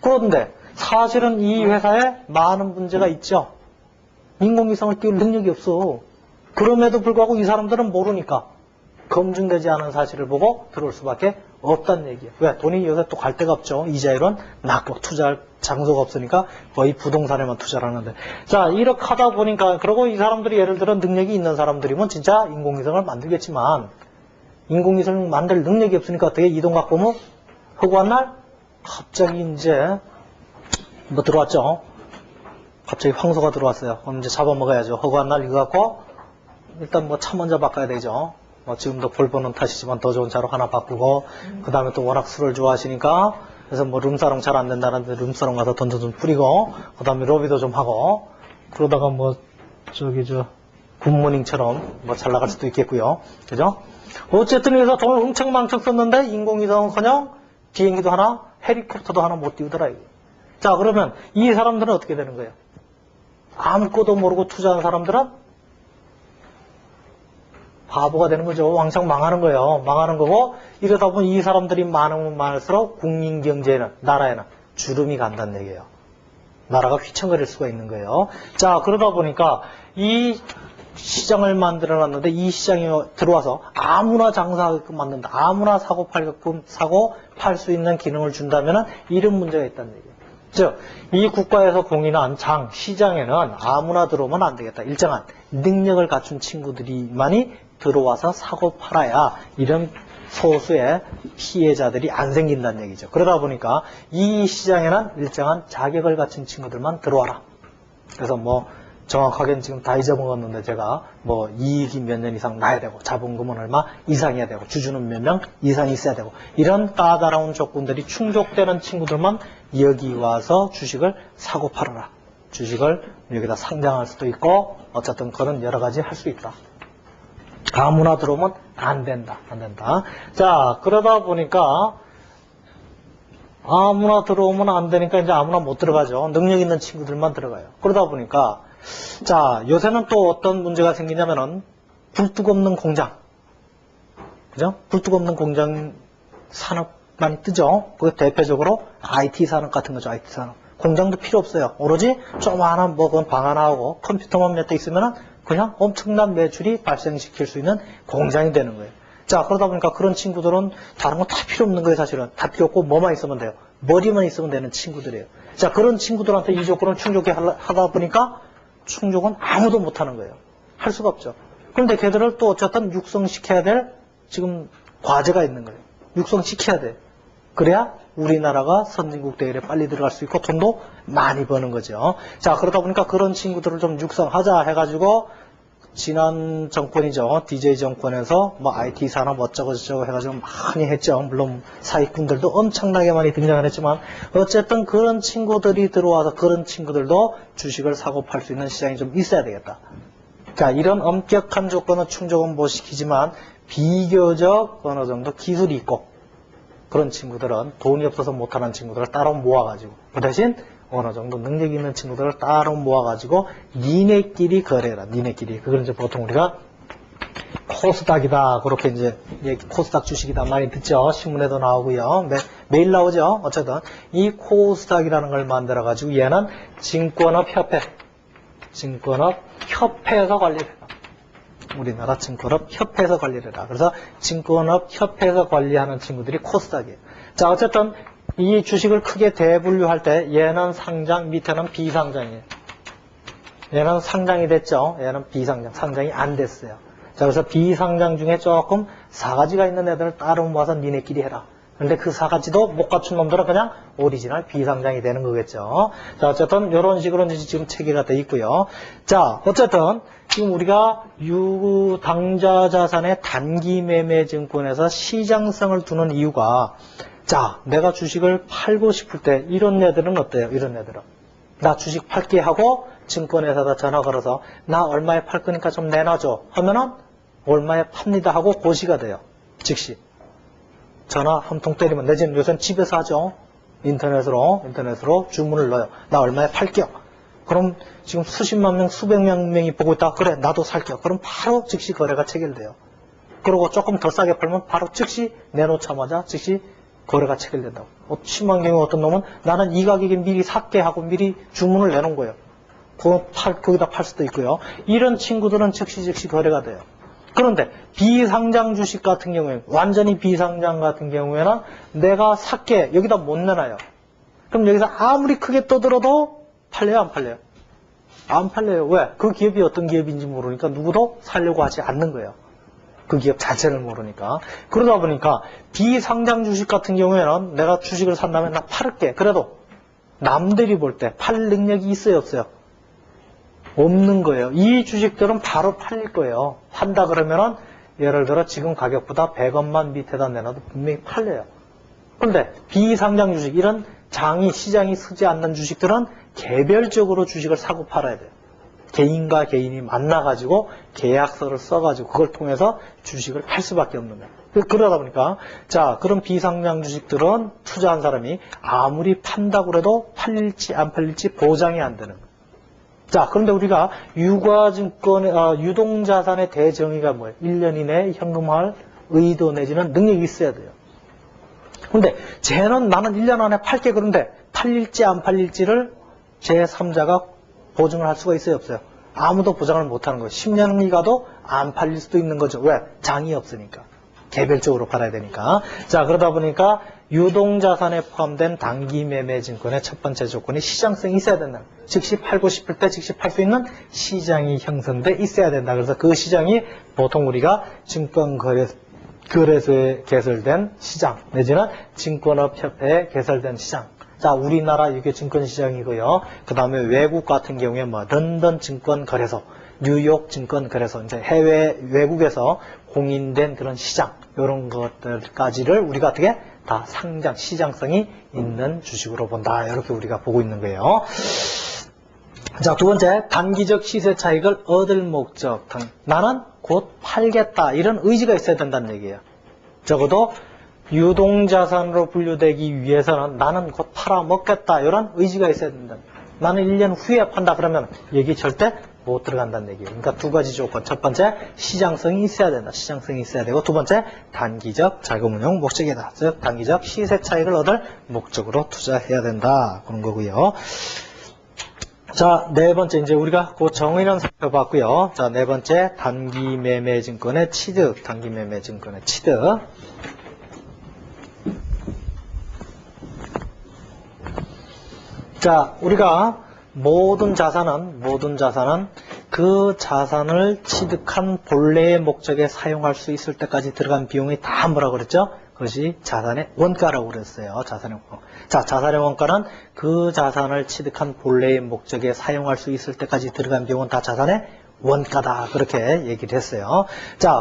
S1: 그런데 사실은 이 회사에 많은 문제가 있죠. 인공위성을 띄울 능력이 없어. 그럼에도 불구하고 이 사람들은 모르니까 검증되지 않은 사실을 보고 들어올 수밖에 없다는 얘기예요. 왜? 돈이 요새 또 갈 데가 없죠. 이자율은 낮고 투자할 장소가 없으니까 거의 부동산에만 투자를 하는데. 자, 이렇게 하다 보니까, 그리고 이 사람들이 예를 들어 능력이 있는 사람들이면 진짜 인공위성을 만들겠지만, 인공위성을 만들 능력이 없으니까 어떻게 이동각보면 허구한 날 갑자기 이제 뭐 들어왔죠. 갑자기 황소가 들어왔어요. 그럼 이제 잡아먹어야죠. 허구한 날 이거 갖고 일단 뭐 차 먼저 바꿔야 되죠. 뭐 지금도 볼 보는 탓이지만 더 좋은 차로 하나 바꾸고, 그 다음에 또 워낙 술을 좋아하시니까, 그래서 뭐 룸사롱 잘 안 된다는데 룸사롱 가서 던져 좀 뿌리고, 그 다음에 로비도 좀 하고, 그러다가 뭐 굿모닝처럼 뭐 잘 나갈 수도 있겠고요. 그죠? 어쨌든 그래서 돈을 흥청망청 썼는데 인공위성은커녕 비행기도 하나, 헬리콥터도 하나 못 띄우더라 이거. 자, 그러면 이 사람들은 어떻게 되는 거예요? 아무것도 모르고 투자한 사람들은 바보가 되는 거죠. 왕창 망하는 거예요. 망하는 거고, 이러다 보면 이 사람들이 많으면 많을수록 국민 경제에는, 나라에는 주름이 간다는 얘기예요. 나라가 휘청거릴 수가 있는 거예요. 자, 그러다 보니까 이 시장을 만들어 놨는데 이 시장에 들어와서 아무나 장사하게끔 만든다. 아무나 사고 팔 수 있는 기능을 준다면 이런 문제가 있다는 얘기예요. 즉, 이 국가에서 공인한 시장에는 아무나 들어오면 안 되겠다. 일정한 능력을 갖춘 친구들이만이 들어와서 사고 팔아야 이런 소수의 피해자들이 안 생긴다는 얘기죠. 그러다 보니까 이 시장에는 일정한 자격을 갖춘 친구들만 들어와라. 그래서 뭐 정확하게는 지금 다 잊어먹었는데 제가 뭐 이익이 몇 년 이상 나야 되고 자본금은 얼마 이상이어야 되고 주주는 몇 명 이상 있어야 되고 이런 까다로운 조건들이 충족되는 친구들만 여기 와서 주식을 사고 팔아라. 주식을 여기다 상장할 수도 있고 어쨌든 그런 여러 가지 할 수 있다. 아무나 들어오면 안 된다. 자, 그러다 보니까 아무나 들어오면 안 되니까 이제 아무나 못 들어가죠. 능력 있는 친구들만 들어가요. 그러다 보니까 자, 요새는 또 어떤 문제가 생기냐면은 굴뚝 없는 공장. 그죠? 굴뚝 없는 공장 산업 많이 뜨죠? 그 대표적으로 IT 산업 같은 거죠. IT 산업. 공장도 필요 없어요. 오로지 조그마한 뭐 방 하나 하고 컴퓨터만 몇 대 있으면은 그냥 엄청난 매출이 발생시킬 수 있는 공장이 되는 거예요. 자, 그러다 보니까 그런 친구들은 다른 거 다 필요 없는 거예요, 사실은. 다 필요 없고 뭐만 있으면 돼요. 머리만 있으면 되는 친구들이에요. 자, 그런 친구들한테 이 조건을 충족하다 보니까 충족은 아무도 못 하는 거예요. 할 수가 없죠. 그런데 걔들을 또 어쨌든 육성시켜야 될 지금 과제가 있는 거예요. 육성시켜야 돼. 그래야 우리나라가 선진국 대열에 빨리 들어갈 수 있고 돈도 많이 버는 거죠. 자, 그러다 보니까 그런 친구들을 좀 육성하자 해가지고 지난 정권이죠. DJ 정권에서 뭐 IT 산업 어쩌고저쩌고 해가지고 많이 했죠. 물론 사기꾼들도 엄청나게 많이 등장을 했지만 어쨌든 그런 친구들이 들어와서 그런 친구들도 주식을 사고 팔 수 있는 시장이 좀 있어야 되겠다. 자, 이런 엄격한 조건은 충족은 못 시키지만 비교적 어느 정도 기술이 있고 그런 친구들은 돈이 없어서 못하는 친구들을 따로 모아가지고 그 대신 어느 정도 능력이 있는 친구들을 따로 모아가지고 니네끼리 거래해라. 니네끼리. 그걸 이제 보통 우리가 코스닥이다. 그렇게 이제 코스닥 주식이다 많이 듣죠. 신문에도 나오고요. 매일 나오죠. 어쨌든 이 코스닥이라는 걸 만들어가지고 얘는 증권업협회에서 관리를 해라. 우리나라 증권업협회에서 관리를 해라. 그래서 증권업협회에서 관리하는 친구들이 코스닥이에요. 자, 어쨌든 이 주식을 크게 대분류할 때 얘는 상장, 밑에는 비상장이에요. 얘는 상장이 됐죠. 얘는 비상장, 상장이 안 됐어요. 자, 그래서 비상장 중에 조금 4가지가 있는 애들을 따로 모아서 니네끼리 해라. 그런데 그 4가지도 못 갖춘 놈들은 그냥 오리지널 비상장이 되는 거겠죠. 자, 어쨌든 이런 식으로 이제 지금 체계가 돼 있고요. 자, 어쨌든 지금 우리가 당좌 자산의 단기 매매 증권에서 시장성을 두는 이유가 자, 내가 주식을 팔고 싶을 때 이런 애들은 어때요? 이런 애들은 나 주식 팔게 하고 증권회사에다 전화 걸어서 나 얼마에 팔 거니까 좀 내놔줘 하면은 얼마에 팝니다 하고 고시가 돼요. 즉시 전화 한 통 때리면 내지는 요새는 집에서 하죠. 인터넷으로 주문을 넣어요. 나 얼마에 팔게요. 그럼 지금 수십만 명, 수백만 명이 보고 있다. 그래, 나도 살게요. 그럼 바로 즉시 거래가 체결돼요. 그리고 조금 더 싸게 팔면 바로 즉시 내놓자마자 즉시 거래가 체결된다고. 심한 경우 어떤 놈은 나는 이 가격에 미리 살게 하고 미리 주문을 내놓은 거예요. 거기다 팔 수도 있고요. 이런 친구들은 즉시 거래가 돼요. 그런데 비상장 주식 같은 경우에, 완전히 비상장 같은 경우에는 내가 샀게 여기다 못 내놔요. 그럼 여기서 아무리 크게 떠들어도 팔려요, 안 팔려요? 안 팔려요. 왜? 그 기업이 어떤 기업인지 모르니까 누구도 사려고 하지 않는 거예요. 그 기업 자체를 모르니까. 그러다 보니까 비상장 주식 같은 경우에는 내가 주식을 산다면 나 팔을게. 그래도 남들이 볼 때 팔 능력이 있어요, 없어요? 없는 거예요. 이 주식들은 바로 팔릴 거예요. 판다 그러면은 예를 들어 지금 가격보다 100원만 밑에다 내놔도 분명히 팔려요. 그런데 비상장 주식, 이런 시장이 서지 않는 주식들은 개별적으로 주식을 사고 팔아야 돼요. 개인과 개인이 만나가지고 계약서를 써가지고 그걸 통해서 주식을 팔 수밖에 없는 거예요. 그러다 보니까 그런 비상장 주식들은 투자한 사람이 아무리 판다고 해도 팔릴지 안 팔릴지 보장이 안 되는 거예요. 그런데 우리가 유가증권의 유동자산의 대정의가 뭐예요? 1년 이내에 현금화할 의도 내지는 능력이 있어야 돼요. 근데 쟤는 나는 1년 안에 팔게, 그런데 팔릴지 안 팔릴지를 제3자가 보증을 할 수가 있어요, 없어요? 아무도 보장을 못하는 거예요. 10년이 가도 안 팔릴 수도 있는 거죠. 왜? 장이 없으니까. 개별적으로 팔아야 되니까. 그러다 보니까 유동자산에 포함된 단기매매증권의 첫 번째 조건이 시장성이 있어야 된다. 즉시 팔고 싶을 때 즉시 팔 수 있는 시장이 형성돼 있어야 된다. 그래서 그 시장이 보통 우리가 증권거래소에 개설된 시장, 내지는 증권업협회에 개설된 시장. 우리나라 유교 증권시장이고요. 그 다음에 외국 같은 경우에 런던 증권거래소, 뉴욕 증권거래소, 이제 외국에서 공인된 그런 시장, 이런 것들까지를 우리가 어떻게 다 상장, 시장성이 있는 주식으로 본다. 이렇게 우리가 보고 있는 거예요. 두 번째, 단기적 시세 차익을 얻을 목적. 나는 곧 팔겠다. 이런 의지가 있어야 된다는 얘기예요. 적어도 유동자산으로 분류되기 위해서는 나는 곧 팔아먹겠다. 이런 의지가 있어야 된다. 나는 1년 후에 판다 그러면 여기 절대 못 들어간다는 얘기예요. 그러니까 두 가지 조건. 첫 번째, 시장성이 있어야 된다. 시장성이 있어야 되고, 두 번째, 단기적 자금운용 목적이다. 즉 단기적 시세 차익을 얻을 목적으로 투자해야 된다. 그런 거고요. 네 번째, 이제 우리가 그 정의는 살펴봤고요. 네 번째, 단기매매증권의 취득. 단기매매증권의 취득. 우리가 모든 자산은 그 자산을 취득한 본래의 목적에 사용할 수 있을 때까지 들어간 비용이 다 뭐라고 그랬죠? 그것이 자산의 원가라고 그랬어요. 자산의 원가. 자산의 원가는 그 자산을 취득한 본래의 목적에 사용할 수 있을 때까지 들어간 비용은 다 자산의 원가다. 그렇게 얘기를 했어요.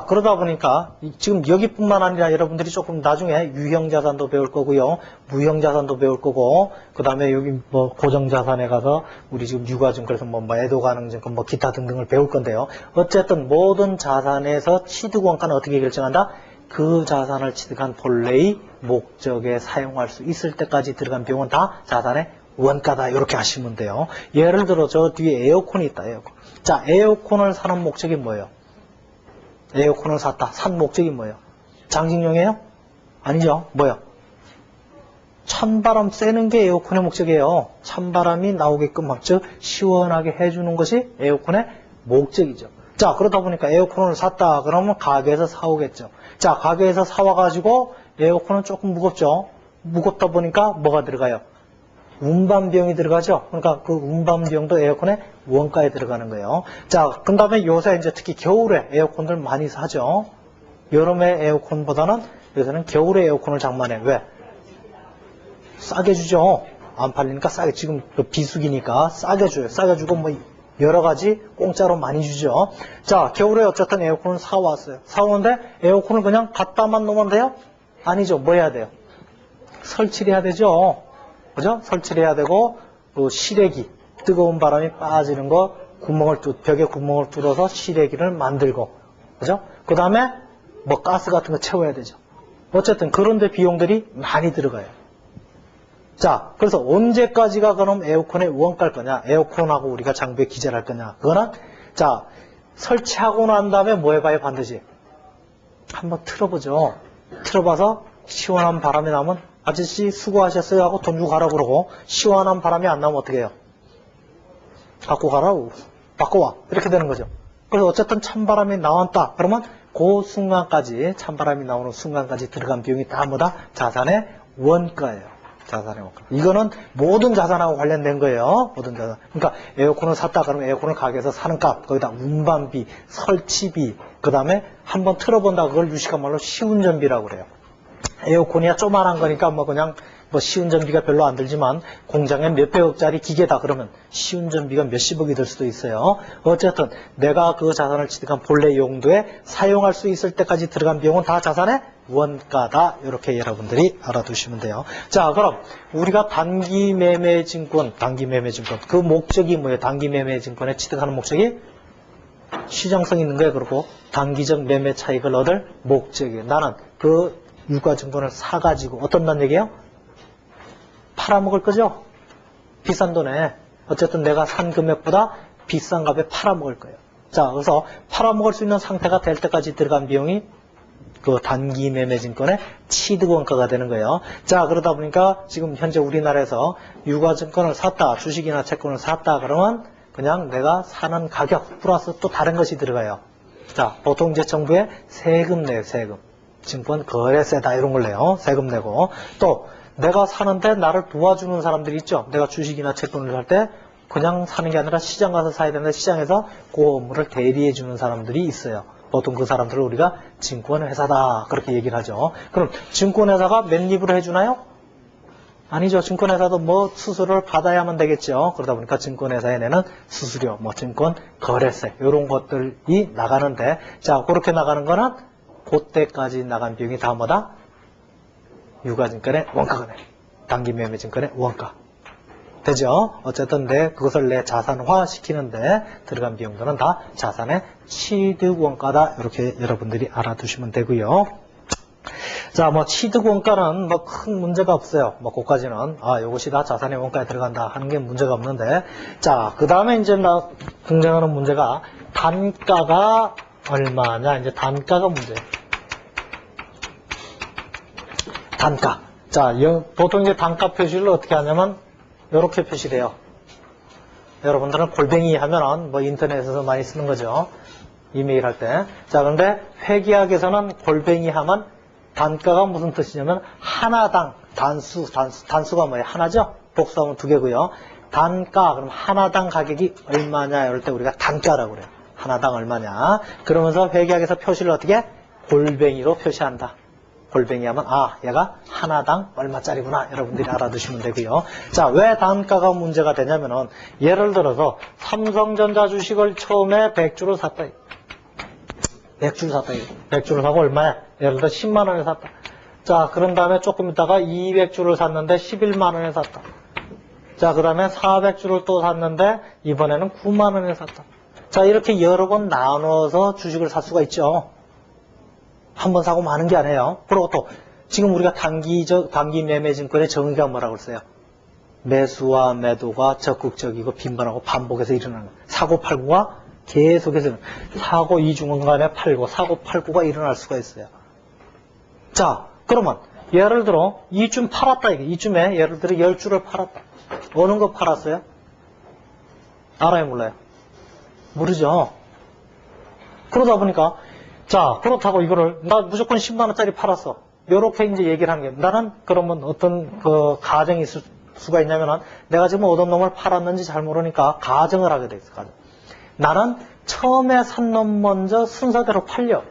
S1: 그러다 보니까 지금 여기뿐만 아니라 여러분들이 조금 나중에 유형자산도 배울 거고요. 무형자산도 배울 거고, 그 다음에 여기 고정자산에 가서 우리 지금 유가증권에서 애도가능증권 기타 등등을 배울 건데요. 어쨌든 모든 자산에서 취득원가는 어떻게 결정한다? 그 자산을 취득한 본래의 목적에 사용할 수 있을 때까지 들어간 비용은 다 자산의 원가다. 이렇게 하시면 돼요. 예를 들어 저 뒤에 에어컨이 있다. 에어컨을 사는 목적이 뭐예요? 에어컨을 산 목적이 뭐예요? 장식용이에요? 아니죠. 뭐예요? 찬바람 쐬는 게 에어컨의 목적이에요. 찬바람이 나오게끔 즉 시원하게 해주는 것이 에어컨의 목적이죠. 그러다 보니까 에어컨을 샀다 그러면 가게에서 사오겠죠. 가게에서 사와가지고 에어컨은 조금 무겁죠. 무겁다 보니까 뭐가 들어가요? 운반 비용이 들어가죠. 그러니까 그 운반 비용도 에어컨의 원가에 들어가는 거예요. 그 다음에 요새 이제 특히 겨울에 에어컨들 많이 사죠. 여름에 에어컨보다는 요새는 겨울에 에어컨을 장만해. 왜? 싸게 주죠. 안 팔리니까 싸게. 지금 비수기니까 싸게 줘요. 싸게 주고 여러 가지 공짜로 많이 주죠. 겨울에 어쨌든 에어컨을 사왔어요. 사오는데 에어컨을 그냥 갖다만 놓으면 돼요? 아니죠. 뭐 해야 돼요? 설치를 해야 되죠. 그죠? 설치를 해야 되고, 또 실외기, 뜨거운 바람이 빠지는 거, 벽에 구멍을 뚫어서 실외기를 만들고, 그죠? 그 다음에 가스 같은 거 채워야 되죠. 어쨌든 그런데 비용들이 많이 들어가요. 그래서 언제까지가 그럼 에어컨의 원가일 거냐? 에어컨하고 우리가 장비에 기재를 할 거냐? 그거는, 설치하고 난 다음에 뭐 해봐요, 반드시? 한번 틀어보죠. 틀어봐서 시원한 바람이 나면 아저씨 수고하셨어요 하고 돈 주고 가라 그러고, 시원한 바람이 안 나면 어떻게 해요? 갖고 가라고. 바꿔와. 이렇게 되는 거죠. 그래서 어쨌든 찬바람이 나왔다. 그러면 그 순간까지, 찬바람이 나오는 순간까지 들어간 비용이 다 뭐다? 자산의 원가예요. 자산의 원가. 이거는 모든 자산하고 관련된 거예요. 모든 자산. 그러니까 에어컨을 샀다 그러면 에어컨을 가게에서 사는 값, 거기다 운반비, 설치비, 그 다음에 한번 틀어본다. 그걸 유식한 말로 시운전비라고 그래요. 에어컨이야 조그만한 거니까 뭐 그냥 뭐 시운전비가 별로 안 들지만 공장에 몇백억짜리 기계다 그러면 시운전비가 몇십억이 들 수도 있어요. 어쨌든 내가 그 자산을 취득한 본래 용도에 사용할 수 있을 때까지 들어간 비용은 다 자산의 원가다. 이렇게 여러분들이 알아두시면 돼요. 자, 그럼 우리가 단기매매증권 그 목적이 뭐예요? 단기매매증권에 취득하는 목적이 시장성 있는 거예요. 그리고 단기적 매매 차익을 얻을 목적이에요. 나는 그 유가증권을 사가지고 어떤단 얘기예요? 팔아먹을 거죠? 비싼 돈에. 어쨌든 내가 산 금액보다 비싼 값에 팔아먹을 거예요. 자, 그래서 팔아먹을 수 있는 상태가 될 때까지 들어간 비용이 그 단기 매매 증권의 취득원가가 되는 거예요. 자, 그러다 보니까 지금 현재 우리나라에서 유가증권을 샀다, 주식이나 채권을 샀다 그러면 그냥 내가 사는 가격 플러스 또 다른 것이 들어가요. 자, 보통 이제 정부에 세금 내요, 세금. 증권 거래세다 이런 걸 내요. 세금 내고. 또 내가 사는데 나를 도와주는 사람들이 있죠. 내가 주식이나 채권을 살 때 그냥 사는 게 아니라 시장 가서 사야 되는데 시장에서 그 업무를 대리해 주는 사람들이 있어요. 보통 그 사람들을 우리가 증권회사다 그렇게 얘기를 하죠. 그럼 증권회사가 맨입으로 해주나요? 아니죠. 증권회사도 뭐 수수료를 받아야만 되겠죠. 그러다 보니까 증권회사에 내는 수수료, 뭐 증권 거래세 이런 것들이 나가는데, 자, 그렇게 나가는 거는 그때까지 나간 비용이 다 뭐다? 유가증권의 원가가 돼. 단기매매증권의 원가. 되죠? 어쨌든 그것을 내 자산화 시키는데 들어간 비용들은 다 자산의 취득원가다. 이렇게 여러분들이 알아두시면 되고요. 자, 뭐 취득원가는 뭐 큰 문제가 없어요. 뭐 그까지는 이것이 다 자산의 원가에 들어간다 하는 게 문제가 없는데, 자, 그 다음에 이제 등장하는 문제가 단가가 얼마냐. 이제 단가가 문제예요. 단가. 자, 보통 이제 단가 표시를 어떻게 하냐면 이렇게 표시를 해요. 여러분들은 골뱅이 하면은 뭐 인터넷에서 많이 쓰는 거죠. 이메일 할 때. 자, 그런데 회계학에서는 골뱅이 하면 단가가 무슨 뜻이냐면 하나당, 단수가 뭐예요? 하나죠? 복수하면 두 개고요. 단가, 그럼 하나당 가격이 얼마냐 이럴 때 우리가 단가라고 그래요. 하나당 얼마냐. 그러면서 회계학에서 표시를 어떻게? 골뱅이로 표시한다. 골뱅이 하면 얘가 하나당 얼마짜리구나. 여러분들이 알아두시면 되고요. 자, 왜 단가가 문제가 되냐면은 예를 들어서 삼성전자 주식을 처음에 100주를 샀다. 100주를 샀다. 100주를 사고 얼마야? 예를 들어 10만 원에 샀다. 자, 그런 다음에 조금 있다가 200주를 샀는데 11만 원에 샀다. 자, 그 다음에 400주를 또 샀는데 이번에는 9만 원에 샀다. 자, 이렇게 여러 번 나눠서 주식을 살 수가 있죠. 한 번 사고 마는 게 아니에요. 그리고 또 지금 우리가 단기 매매 증권의 정의가 뭐라고 했어요? 매수와 매도가 적극적이고 빈번하고 반복해서 일어나는 거예요. 사고 팔고가 계속해서 사고 이중간에 팔고 사고 팔고가 일어날 수가 있어요. 자, 그러면 예를 들어 이쯤 팔았다. 이쯤에 예를 들어 10주를 팔았다. 어느 거 팔았어요? 알아요, 몰라요? 모르죠. 그러다 보니까 자, 그렇다고 이거를 나 무조건 10만 원짜리 팔았어. 요렇게 이제 얘기를 하는 게, 나는 그러면 어떤 그 가정이 있을 수가 있냐면은 내가 지금 어떤 놈을 팔았는지 잘 모르니까 가정을 하게 돼 있어. 가정. 나는 처음에 산 놈 먼저 순서대로 팔려.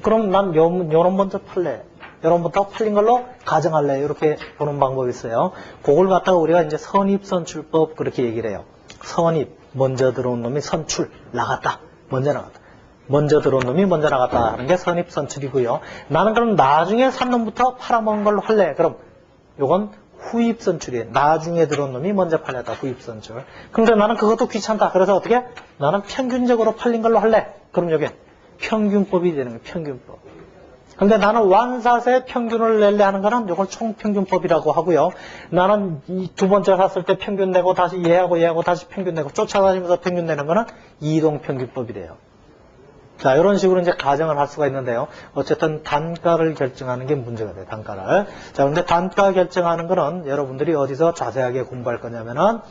S1: 그럼 난 요 놈 먼저 팔래. 요 놈부터 팔린 걸로 가정할래. 이렇게 보는 방법이 있어요. 그걸 갖다가 우리가 이제 선입선출법 그렇게 얘기를 해요. 선입, 먼저 들어온 놈이 선출, 나갔다. 먼저 나갔다. 먼저 들어온 놈이 먼저 나갔다 하는 게 선입선출이고요. 나는 그럼 나중에 산 놈부터 팔아먹은 걸로 할래. 그럼 요건 후입선출이에요. 나중에 들어온 놈이 먼저 팔렸다. 후입선출. 근데 나는 그것도 귀찮다. 그래서 어떻게? 나는 평균적으로 팔린 걸로 할래. 그럼 요게 평균법이 되는 거예요. 평균법. 근데 나는 완사세 평균을 낼래 하는 거는 요걸 총평균법이라고 하고요. 나는 이 두 번째 샀을 때 평균 내고 다시 얘하고 다시 평균 내고 쫓아다니면서 평균 내는 거는 이동평균법이래요. 자, 이런 식으로 이제 가정을 할 수가 있는데요. 어쨌든 단가를 결정하는 게 문제가 돼요, 단가를. 자, 근데 단가 결정하는 거는 여러분들이 어디서 자세하게 공부할 거냐면은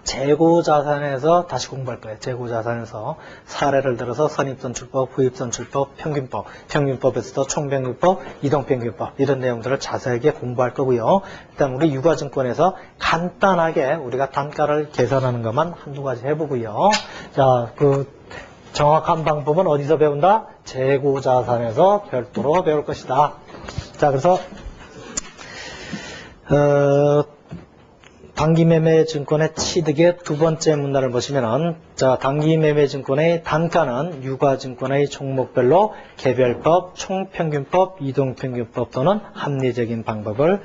S1: 재고자산에서 다시 공부할 거예요. 재고자산에서 사례를 들어서 선입선출법, 후입선출법, 평균법, 평균법에서도 총평균법, 이동평균법 이런 내용들을 자세하게 공부할 거고요. 일단 우리 유가증권에서 간단하게 우리가 단가를 계산하는 것만 한두 가지 해보고요. 자, 정확한 방법은 어디서 배운다? 재고자산에서 별도로 배울 것이다. 자, 그래서 단기매매증권의 취득의 두 번째 문단을 보시면은, 자, 단기매매증권의 단가는 유가증권의 종목별로 개별법, 총평균법, 이동평균법 또는 합리적인 방법을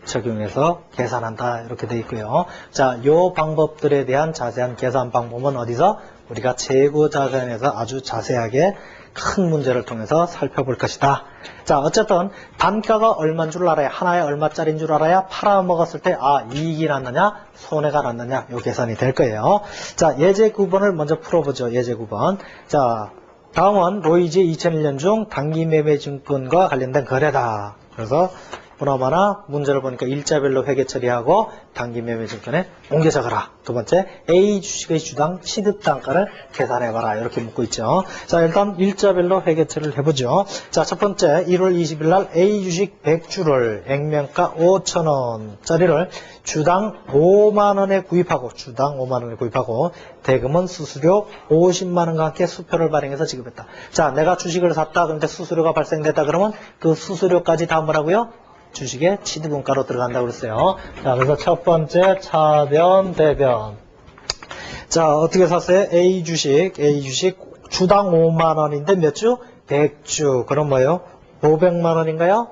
S1: 적용해서 계산한다. 이렇게 되어 있고요. 자, 요 방법들에 대한 자세한 계산 방법은 어디서? 우리가 재고자산에서 아주 자세하게 큰 문제를 통해서 살펴볼 것이다. 자, 어쨌든 단가가 얼마인 줄 알아야, 하나에 얼마짜리인 줄 알아야 팔아먹었을 때 이익이 났느냐 손해가 났느냐 요 계산이 될 거예요. 자, 예제 9번을 먼저 풀어보죠. 예제 9번. 자, 다음은 로이즈 2001년 중 단기매매증권과 관련된 거래다. 그래서 보나마나 문제를 보니까 일자별로 회계 처리하고 단기매매증권에 옮겨 적어라. 두 번째, A 주식의 주당 취득단가를 계산해봐라. 이렇게 묻고 있죠. 자, 일단 일자별로 회계 처리를 해보죠. 자, 첫 번째, 1월 20일 날 A 주식 100주를 액면가 5,000원짜리를 주당 5만원에 구입하고, 주당 5만원에 구입하고, 대금은 수수료 50만원과 함께 수표를 발행해서 지급했다. 자, 내가 주식을 샀다. 그런데 수수료가 발생됐다. 그러면 그 수수료까지 다 뭐라고요? 주식의 취득원가로 들어간다고 그랬어요. 자, 그래서 첫 번째 차변, 대변. 자, 어떻게 샀어요? A 주식 주당 5만원인데 몇 주? 100주. 그럼 뭐예요? 500만원인가요?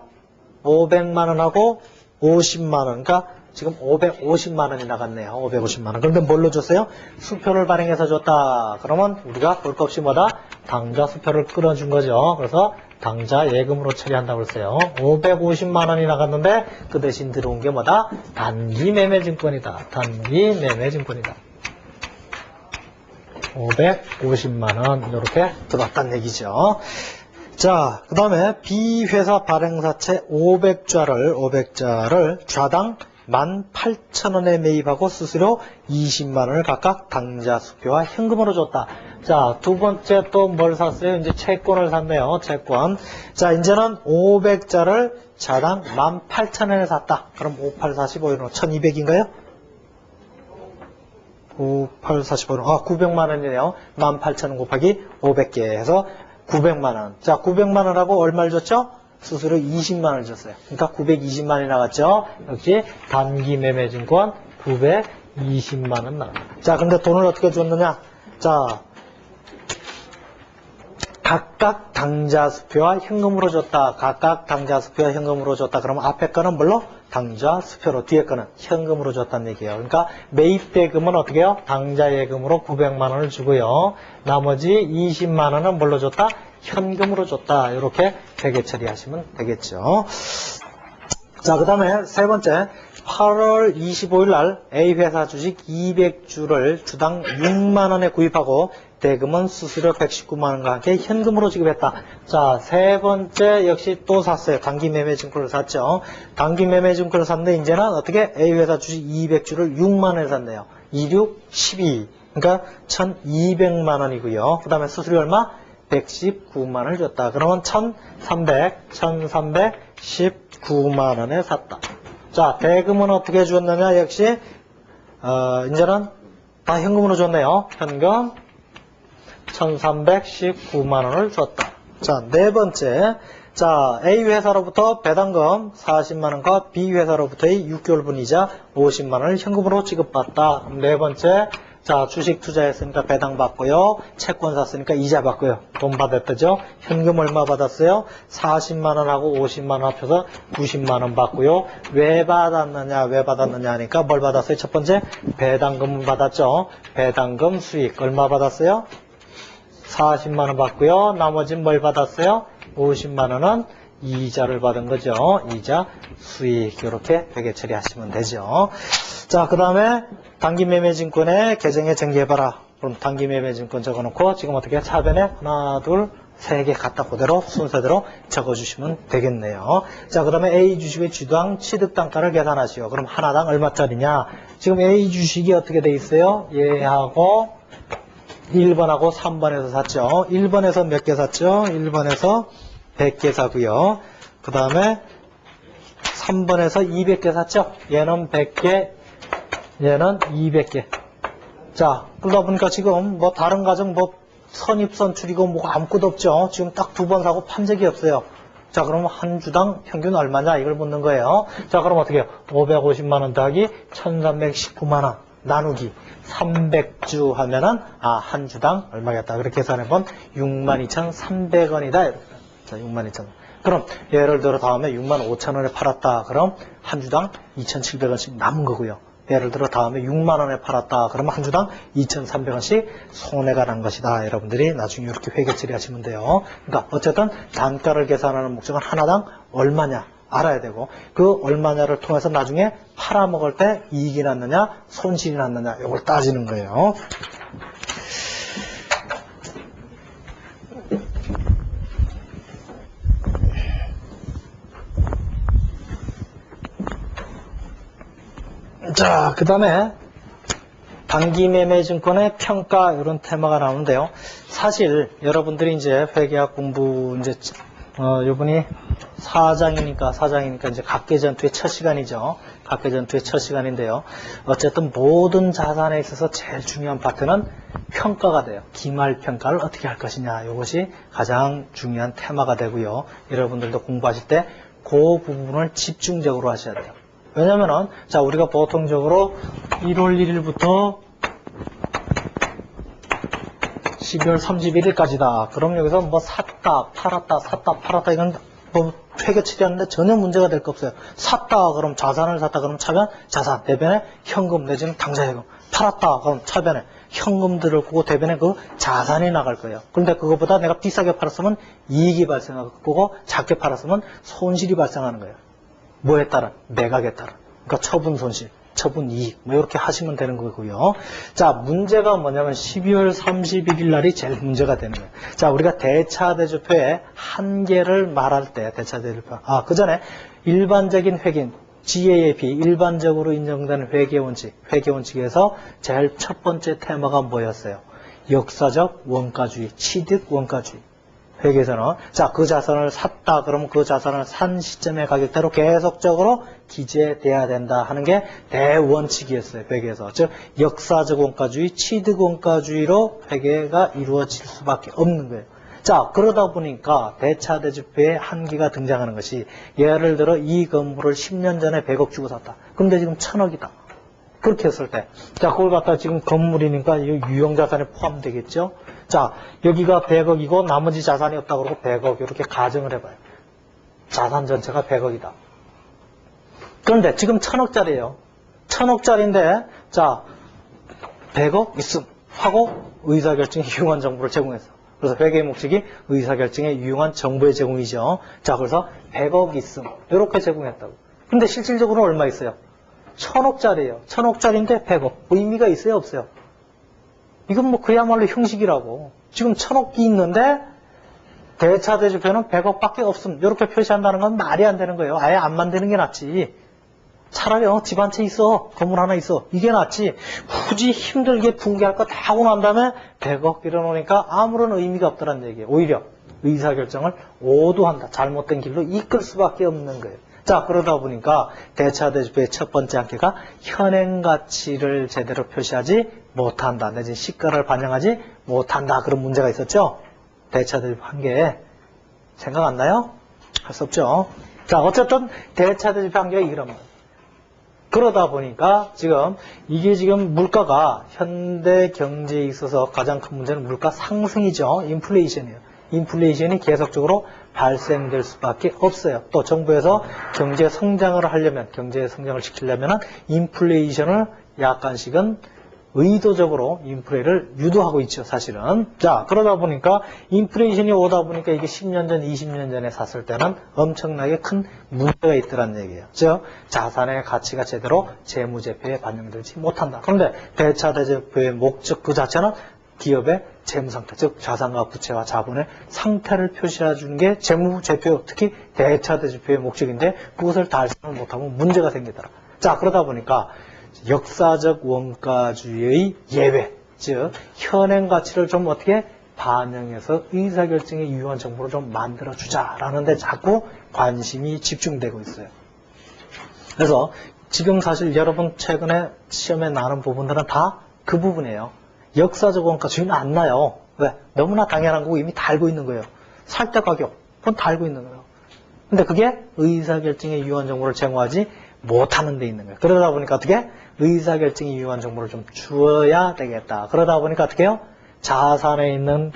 S1: 500만원하고 50만원. 그러니까 지금 550만원이 나갔네요. 550만원. 그런데 뭘로 줬어요? 수표를 발행해서 줬다. 그러면 우리가 볼 것 없이 뭐다? 당좌 수표를 끌어준 거죠. 그래서 당좌 예금으로 처리한다고 했어요. 550만원이 나갔는데 그 대신 들어온 게 뭐다? 단기매매증권이다. 단기매매증권이다. 550만원 이렇게 들어왔다는 얘기죠. 자, 그 다음에 B회사 발행사채 500자를 좌당 18,000원에 매입하고 수수료 20만원을 각각 당좌 수표와 현금으로 줬다. 자, 두 번째 또 뭘 샀어요? 이제 채권을 샀네요. 채권. 자, 이제는 500자를 자당 18,000원에 샀다. 그럼 5845로 1200인가요? 5845로 900만원이네요. 18,000원 곱하기 500개 해서 900만원. 자, 900만원하고 얼마를 줬죠? 수수료 20만원을 줬어요. 그러니까 920만원이 나갔죠. 역시 단기매매증권 920만원 나갔다. 자, 근데 돈을 어떻게 줬느냐? 자, 각각 당좌수표와 현금으로 줬다. 각각 당좌수표와 현금으로 줬다. 그러면 앞에 거는 뭘로? 당좌수표로, 뒤에 거는 현금으로 줬다는 얘기예요. 그러니까 매입대금은 어떻게 해요? 당좌예금으로 900만원을 주고요. 나머지 20만원은 뭘로 줬다? 현금으로 줬다. 이렇게 회계 처리하시면 되겠죠. 자, 그 다음에 세 번째, 8월 25일 날 A회사 주식 200주를 주당 6만원에 구입하고 대금은 수수료 119만원과 함께 현금으로 지급했다. 자, 세 번째 역시 또 샀어요. 단기매매증권을 샀죠. 단기매매증권을 샀는데 이제는 어떻게 A회사 주식 200주를 6만원에 샀네요. 26, 12. 그러니까 1200만원이고요. 그 다음에 수수료 얼마? 119만원을 줬다. 그러면 1319만원에 샀다. 자, 대금은 어떻게 줬느냐? 역시 이제는 다 현금으로 줬네요. 현금 1319만원을 줬다. 자, 네 번째. 자, A회사로부터 배당금 40만원과 B회사로부터의 6개월분 이자 50만원을 현금으로 지급받다. 네 번째. 자, 주식 투자했으니까 배당 받고요. 채권 샀으니까 이자 받고요. 돈 받았죠? 현금 얼마 받았어요? 40만원하고 50만원 합쳐서 90만원 받고요. 왜 받았느냐 하니까 뭘 받았어요? 첫 번째, 배당금 받았죠? 배당금 수익. 얼마 받았어요? 40만원 받고요. 나머지는 뭘 받았어요? 50만원은 이자를 받은 거죠. 이자 수익. 이렇게 회계 처리하시면 되죠. 자, 그 다음에 단기매매증권의 계정에 전개해봐라. 그럼 단기 매매증권 적어놓고 지금 어떻게 차변에 하나, 둘, 세 개 갖다 그대로 순서대로 적어주시면 되겠네요. 자, 그 다음에 A 주식의 주당 취득단가를 계산하시오. 그럼 하나당 얼마짜리냐? 지금 A 주식이 어떻게 돼 있어요? 얘하고 1번하고 3번에서 샀죠. 1번에서 몇 개 샀죠? 1번에서 100개 사고요. 그 다음에 3번에서 200개 샀죠? 얘는 100개, 얘는 200개. 자, 그러다 보니까 지금 뭐 다른 가정 뭐 선입선 줄이고 뭐가 아무것도 없죠. 지금 딱 두 번 사고 판 적이 없어요. 자, 그러면 한 주당 평균 얼마냐? 이걸 묻는 거예요. 자, 그럼 어떻게 해요? 550만 원 더하기 1319만 원 나누기 300주 하면은 한 주당 얼마겠다. 그렇게 계산해보면 62,300원이다. 자, 62,000원. 그럼 예를 들어 다음에 65,000원에 팔았다. 그럼 한 주당 2,700원씩 남은 거고요. 예를 들어 다음에 6만 원에 팔았다. 그러면 한 주당 2,300원씩 손해가 난 것이다. 여러분들이 나중에 이렇게 회계 처리하시면 돼요. 그러니까 어쨌든 단가를 계산하는 목적은 하나당 얼마냐 알아야 되고, 그 얼마냐를 통해서 나중에 팔아먹을 때 이익이 났느냐 손실이 났느냐 이걸 따지는 거예요. 자, 그 다음에 단기 매매 증권의 평가 이런 테마가 나오는데요. 사실 여러분들이 이제 회계학 공부 이제 이분이 사장이니까 이제 각계전투의 첫 시간이죠. 각계전투의 첫 시간인데요. 어쨌든 모든 자산에 있어서 제일 중요한 파트는 평가가 돼요. 기말 평가를 어떻게 할 것이냐, 이것이 가장 중요한 테마가 되고요. 여러분들도 공부하실 때 그 부분을 집중적으로 하셔야 돼요. 왜냐면은, 자, 우리가 보통적으로 1월 1일부터 12월 31일까지다. 그럼 여기서 뭐 샀다, 팔았다, 이건 뭐 회계 처리하는데 전혀 문제가 될 거 없어요. 샀다, 그럼 자산을 샀다, 그럼 차변, 자산, 대변에 현금 내지는 당좌예금. 팔았다, 그럼 차변에 현금 들을 거고 대변에 그 자산이 나갈 거예요. 그런데 그거보다 내가 비싸게 팔았으면 이익이 발생할 거고 작게 팔았으면 손실이 발생하는 거예요. 뭐에 따라? 매각에 따라. 그러니까 처분 손실, 처분 이익, 뭐 이렇게 하시면 되는 거고요. 자, 문제가 뭐냐면 12월 31일 날이 제일 문제가 되는 거예요. 자, 우리가 대차대조표의 한계를 말할 때, 대차대조표. 그 전에 일반적인 회계인, GAAP, 일반적으로 인정되는 회계원칙, 회계원칙에서 제일 첫 번째 테마가 뭐였어요? 역사적 원가주의, 취득 원가주의. 회계에서는, 자, 그 자산을 샀다. 그러면 그 자산을 산 시점의 가격대로 계속적으로 기재돼야 된다 하는 게 대원칙이었어요. 회계에서. 즉, 역사적 원가주의, 취득 원가주의로 회계가 이루어질 수밖에 없는 거예요. 자, 그러다 보니까 대차대조표의 한계가 등장하는 것이, 예를 들어 이 건물을 10년 전에 100억 주고 샀다. 근데 지금 1000억이다. 그렇게 했을 때, 자, 그걸 갖다 지금 건물이니까 유형자산에 포함되겠죠? 자, 여기가 100억이고 나머지 자산이 없다고 그러고 100억 이렇게 가정을 해봐요. 자산 전체가 100억이다. 그런데 지금 1000억짜리예요. 1000억짜리인데, 자, 100억 있음 하고 의사결정에 유용한 정보를 제공했어. 그래서 회계 목적이 의사결정에 유용한 정보의 제공이죠. 자, 그래서 100억 있음 이렇게 제공했다고. 근데 실질적으로 얼마 있어요? 1000억짜리예요. 1000억짜리인데 100억. 의미가 있어요, 없어요? 이건 뭐 그야말로 형식이라고. 지금 1000억이 있는데 대차대조표는 100억밖에 없음. 이렇게 표시한다는 건 말이 안 되는 거예요. 아예 안 만드는 게 낫지. 차라리 집 한 채 있어. 건물 하나 있어. 이게 낫지. 굳이 힘들게 붕괴할 거 다 하고 난 다음에 100억 이러놓으니까 아무런 의미가 없더란 얘기예요. 오히려 의사결정을 오도한다. 잘못된 길로 이끌 수밖에 없는 거예요. 자, 그러다 보니까 대차대조표의 첫 번째 한계가 현행가치를 제대로 표시하지 못한다. 내지 시가를 반영하지 못한다. 그런 문제가 있었죠. 대차대조표 한계에. 생각 안 나요? 할 수 없죠. 자, 어쨌든 대차대조표 한계가 이런 거예요. 그러다 보니까 지금 이게 지금 물가가 현대 경제에 있어서 가장 큰 문제는 물가 상승이죠. 인플레이션이에요. 인플레이션이 계속적으로 발생될 수밖에 없어요. 또 정부에서 경제 성장을 하려면, 경제 성장을 시키려면 인플레이션을 약간씩은 의도적으로 인플레를 유도하고 있죠, 사실은. 자, 그러다 보니까 인플레이션이 오다 보니까 이게 10년 전, 20년 전에 샀을 때는 엄청나게 큰 문제가 있더란 얘기예요. 즉, 자산의 가치가 제대로 재무제표에 반영되지 못한다. 그런데 대차대조표의 목적 그 자체는 기업의 재무상태, 즉 자산과 부채와 자본의 상태를 표시해 주는 게 재무제표, 특히 대차대조표의 목적인데 그것을 달성을 못하면 문제가 생기더라. 자, 그러다 보니까 역사적 원가주의의 예외, 즉 현행 가치를 좀 어떻게 반영해서 의사결정에 유효한 정보를 좀 만들어주자라는 데 자꾸 관심이 집중되고 있어요. 그래서 지금 사실 여러분 최근에 시험에 나오는 부분들은 다 그 부분이에요. 역사적 원가주의는 안 나요. 왜? 너무나 당연한 거고 이미 다 알고 있는 거예요. 살 때 가격, 그건 다 알고 있는 거예요. 근데 그게 의사결정에 유효한 정보를 제공하지 못하는 데 있는 거예요. 그러다 보니까 어떻게? 의사결정에 유효한 정보를 좀 주어야 되겠다. 그러다 보니까 어떻게 해요? 자산에 있는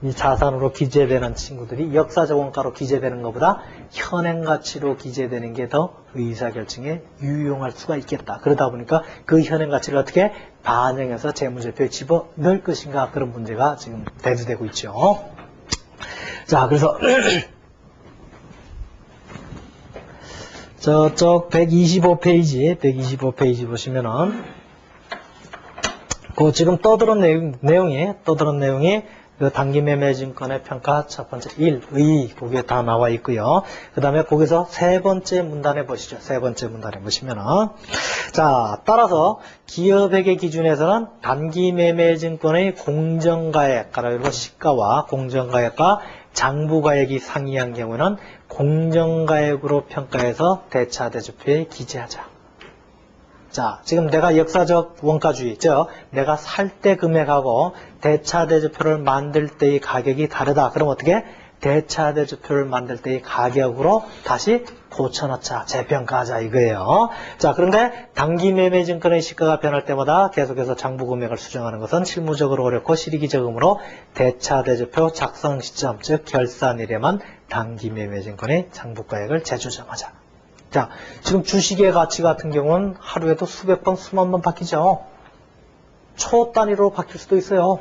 S1: 이 자산으로 기재되는 친구들이 역사적 원가로 기재되는 것보다 현행 가치로 기재되는 게 더 의사결정에 유용할 수가 있겠다. 그러다 보니까 그 현행 가치를 어떻게 반영해서 재무제표에 집어넣을 것인가, 그런 문제가 지금 대두되고 있죠. 자, 그래서 저쪽 125페이지 보시면은 그 지금 떠드는 내용이 그 단기매매증권의 평가 첫 번째 1, 의, 거기에 다 나와 있고요. 그 다음에 거기서 세 번째 문단에 보시죠. 세 번째 문단에 보시면은. 자, 따라서 기업회계 기준에서는 단기매매증권의 공정가액, 그리고 시가와 공정가액과 장부가액이 상이한 경우는 공정가액으로 평가해서 대차대조표에 기재하자. 자, 지금 내가 역사적 원가주의, 즉 내가 살 때 금액하고 대차대조표를 만들 때의 가격이 다르다. 그럼 어떻게? 대차대조표를 만들 때의 가격으로 다시 고쳐놓자, 재평가하자 이거예요. 자, 그런데 단기매매증권의 시가가 변할 때마다 계속해서 장부금액을 수정하는 것은 실무적으로 어렵고 실익이적으로 대차대조표 작성 시점, 즉 결산일에만 단기매매증권의 장부가액을 재조정하자. 자, 지금 주식의 가치 같은 경우는 하루에도 수백 번, 수만 번 바뀌죠. 초 단위로 바뀔 수도 있어요.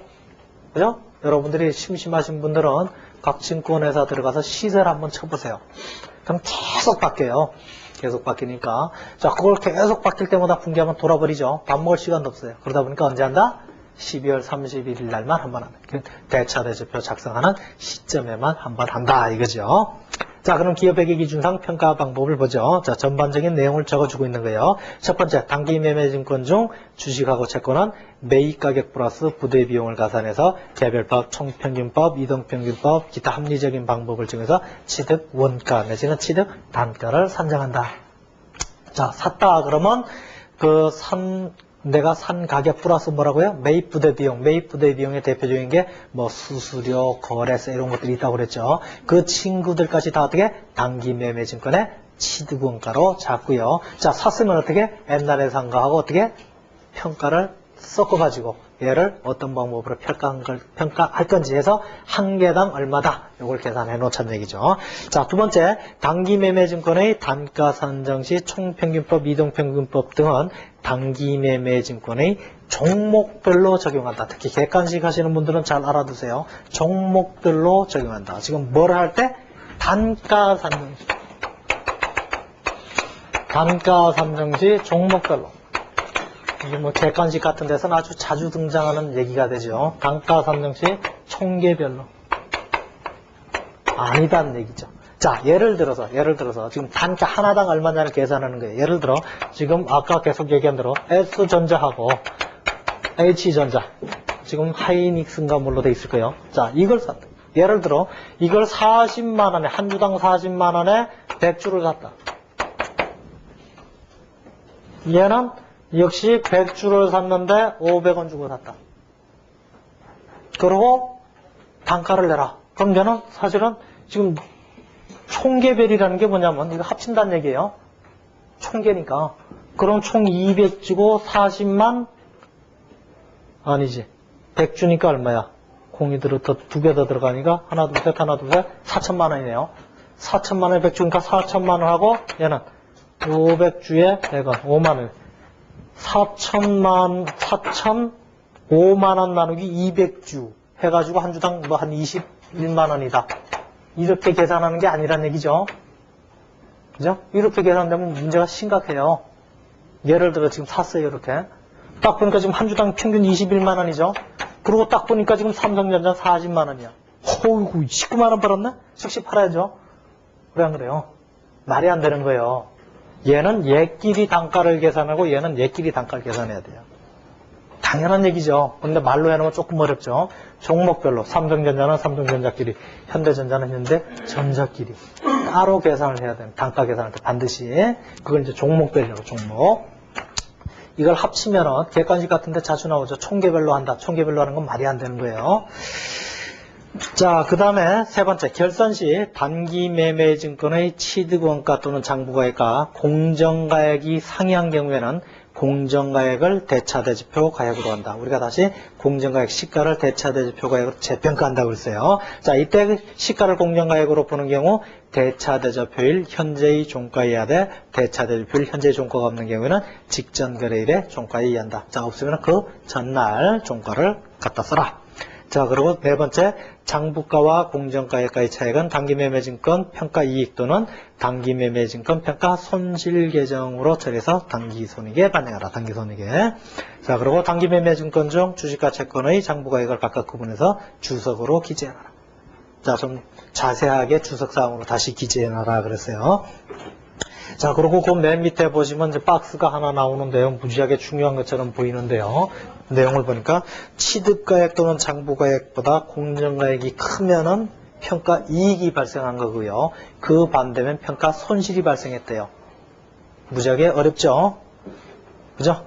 S1: 그죠? 여러분들이 심심하신 분들은 각 증권회사 들어가서 시세를 한번 쳐보세요. 그럼 계속 바뀌어요. 계속 바뀌니까. 자, 그걸 계속 바뀔 때마다 분기하면 돌아버리죠. 밥 먹을 시간도 없어요. 그러다 보니까 언제 한다? 12월 31일 날만 한 번 한다. 대차대조표 작성하는 시점에만 한 번 한다 이거죠. 자, 그럼 기업회계 기준상 평가 방법을 보죠. 자, 전반적인 내용을 적어주고 있는 거예요. 첫 번째, 단기매매증권 중 주식하고 채권은 매입가격 플러스 부대비용을 가산해서 개별법, 총평균법, 이동평균법, 기타 합리적인 방법을 정해서 취득 원가 내지는 취득 단가를 산정한다. 자, 샀다 그러면 내가 산 가격 플러스 뭐라고요? 매입 부대 비용. 매입 부대 비용의 대표적인 게 뭐 수수료, 거래세 이런 것들이 있다고 그랬죠. 그 친구들까지 다 어떻게? 단기매매증권의 취득원가로 잡고요. 자, 샀으면 어떻게? 옛날에 산 거하고 어떻게? 평가를 섞어가지고 얘를 어떤 방법으로 평가할 건지 해서 한 개당 얼마다 이걸 계산해 놓자는 얘기죠. 자, 두 번째, 단기매매증권의 단가 산정 시 총평균법, 이동평균법 등은 단기매매증권의 종목별로 적용한다. 특히 객관식 하시는 분들은 잘 알아두세요. 종목별로 적용한다. 지금 뭘 할 때? 단가 산정 시 종목별로. 이게 뭐 객관식 같은 데서는 아주 자주 등장하는 얘기가 되죠. 단가 산정 시 총계별로. 아니다는 얘기죠. 자, 예를 들어서 지금 단가 하나당 얼마냐를 계산하는 거예요. 예를 들어 지금 아까 계속 얘기한 대로 S전자하고 H전자, 지금 하이닉스인가 뭘로 돼 있을 거예요. 자, 이걸 샀다. 예를 들어 이걸 40만 원에, 한 주당 40만 원에 100주를 샀다. 얘는 역시 100주를 샀는데 500원 주고 샀다. 그리고 단가를 내라. 그럼 얘는 사실은 지금 총계별이라는 게 뭐냐면 이거 합친다는 얘기예요. 총계니까. 그럼 총 200주고 40만 아니지. 100주니까 얼마야? 공이 두 개 더 들어가니까 하나 둘 셋 4천만 원이네요. 4천만 원에 100주니까 4천만 원하고 얘는 500주에 100원 5만 원. 4천만 5만원 나누기 200주 해가지고 한 주당 뭐 한 21만원이다. 이렇게 계산하는 게 아니란 얘기죠. 그죠? 이렇게 계산되면 문제가 심각해요. 예를 들어 지금 샀어요, 이렇게. 딱 보니까 지금 한 주당 평균 21만원이죠. 그리고 딱 보니까 지금 삼성전자 40만원이야. 어이구, 19만원 벌었네? 즉시 팔아야죠. 그래, 안 그래요? 말이 안 되는 거예요. 얘는 얘끼리 단가를 계산하고 얘는 얘끼리 단가를 계산해야 돼요. 당연한 얘기죠. 그런데 말로 해놓으면 조금 어렵죠. 종목별로 삼성전자는 삼성전자끼리, 현대전자는 현대전자끼리 따로 계산을 해야 돼요. 단가 계산할 때 반드시. 그걸 이제 종목별로 종목. 이걸 합치면은 객관식 같은데 자주 나오죠. 총계별로 한다. 총계별로 하는 건 말이 안 되는 거예요. 자, 그 다음에 세 번째, 결산 시 단기 매매 증권의 취득원가 또는 장부가액과 공정가액이 상이한 경우에는 공정가액을 대차대지표 가액으로 한다. 우리가 다시 공정가액 시가를 대차대지표 가액으로 재평가한다고 했어요. 자, 이때 시가를 공정가액으로 보는 경우 대차대지표일 현재의 종가여야 돼. 대차대지표일 현재의 종가가 없는 경우에는 직전 거래일의 종가에 의한다. 자, 없으면 그 전날 종가를 갖다 써라. 자, 그리고 네 번째, 장부가와 공정가액과의 차액은 단기매매증권 평가이익 또는 단기매매증권 평가 손실 계정으로 처리해서 단기손익에 반영하라. 단기손익에. 자, 그리고 단기매매증권 중 주식과 채권의 장부가액을 각각 구분해서 주석으로 기재해놔라. 자, 좀 자세하게 주석사항으로 다시 기재해놔라 그랬어요. 자, 그리고 그 맨 밑에 보시면 이제 박스가 하나 나오는데요. 무지하게 중요한 것처럼 보이는데요. 내용을 보니까 취득가액 또는 장부가액보다 공정가액이 크면은 평가 이익이 발생한 거고요. 그 반대면 평가 손실이 발생했대요. 무지하게 어렵죠? 그죠?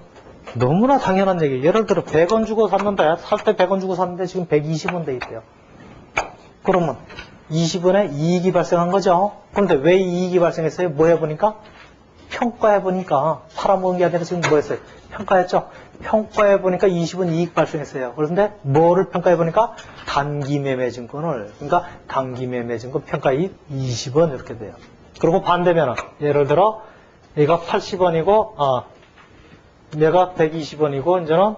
S1: 너무나 당연한 얘기. 예를 들어 100원 주고 샀는데, 살 때 100원 주고 샀는데 지금 120원 돼 있대요. 그러면 20원에 이익이 발생한 거죠. 그런데 왜 이익이 발생했어요? 뭐 해보니까? 평가해보니까 팔아먹은 게 아니라 지금 뭐 했어요? 평가했죠? 평가해보니까 20원 이익 발생했어요. 그런데 뭐를 평가해보니까? 단기매매증권을. 그러니까 단기매매증권 평가이익 20원 이렇게 돼요. 그리고 반대면은 예를 들어 얘가 80원이고 얘가 120원이고 이제는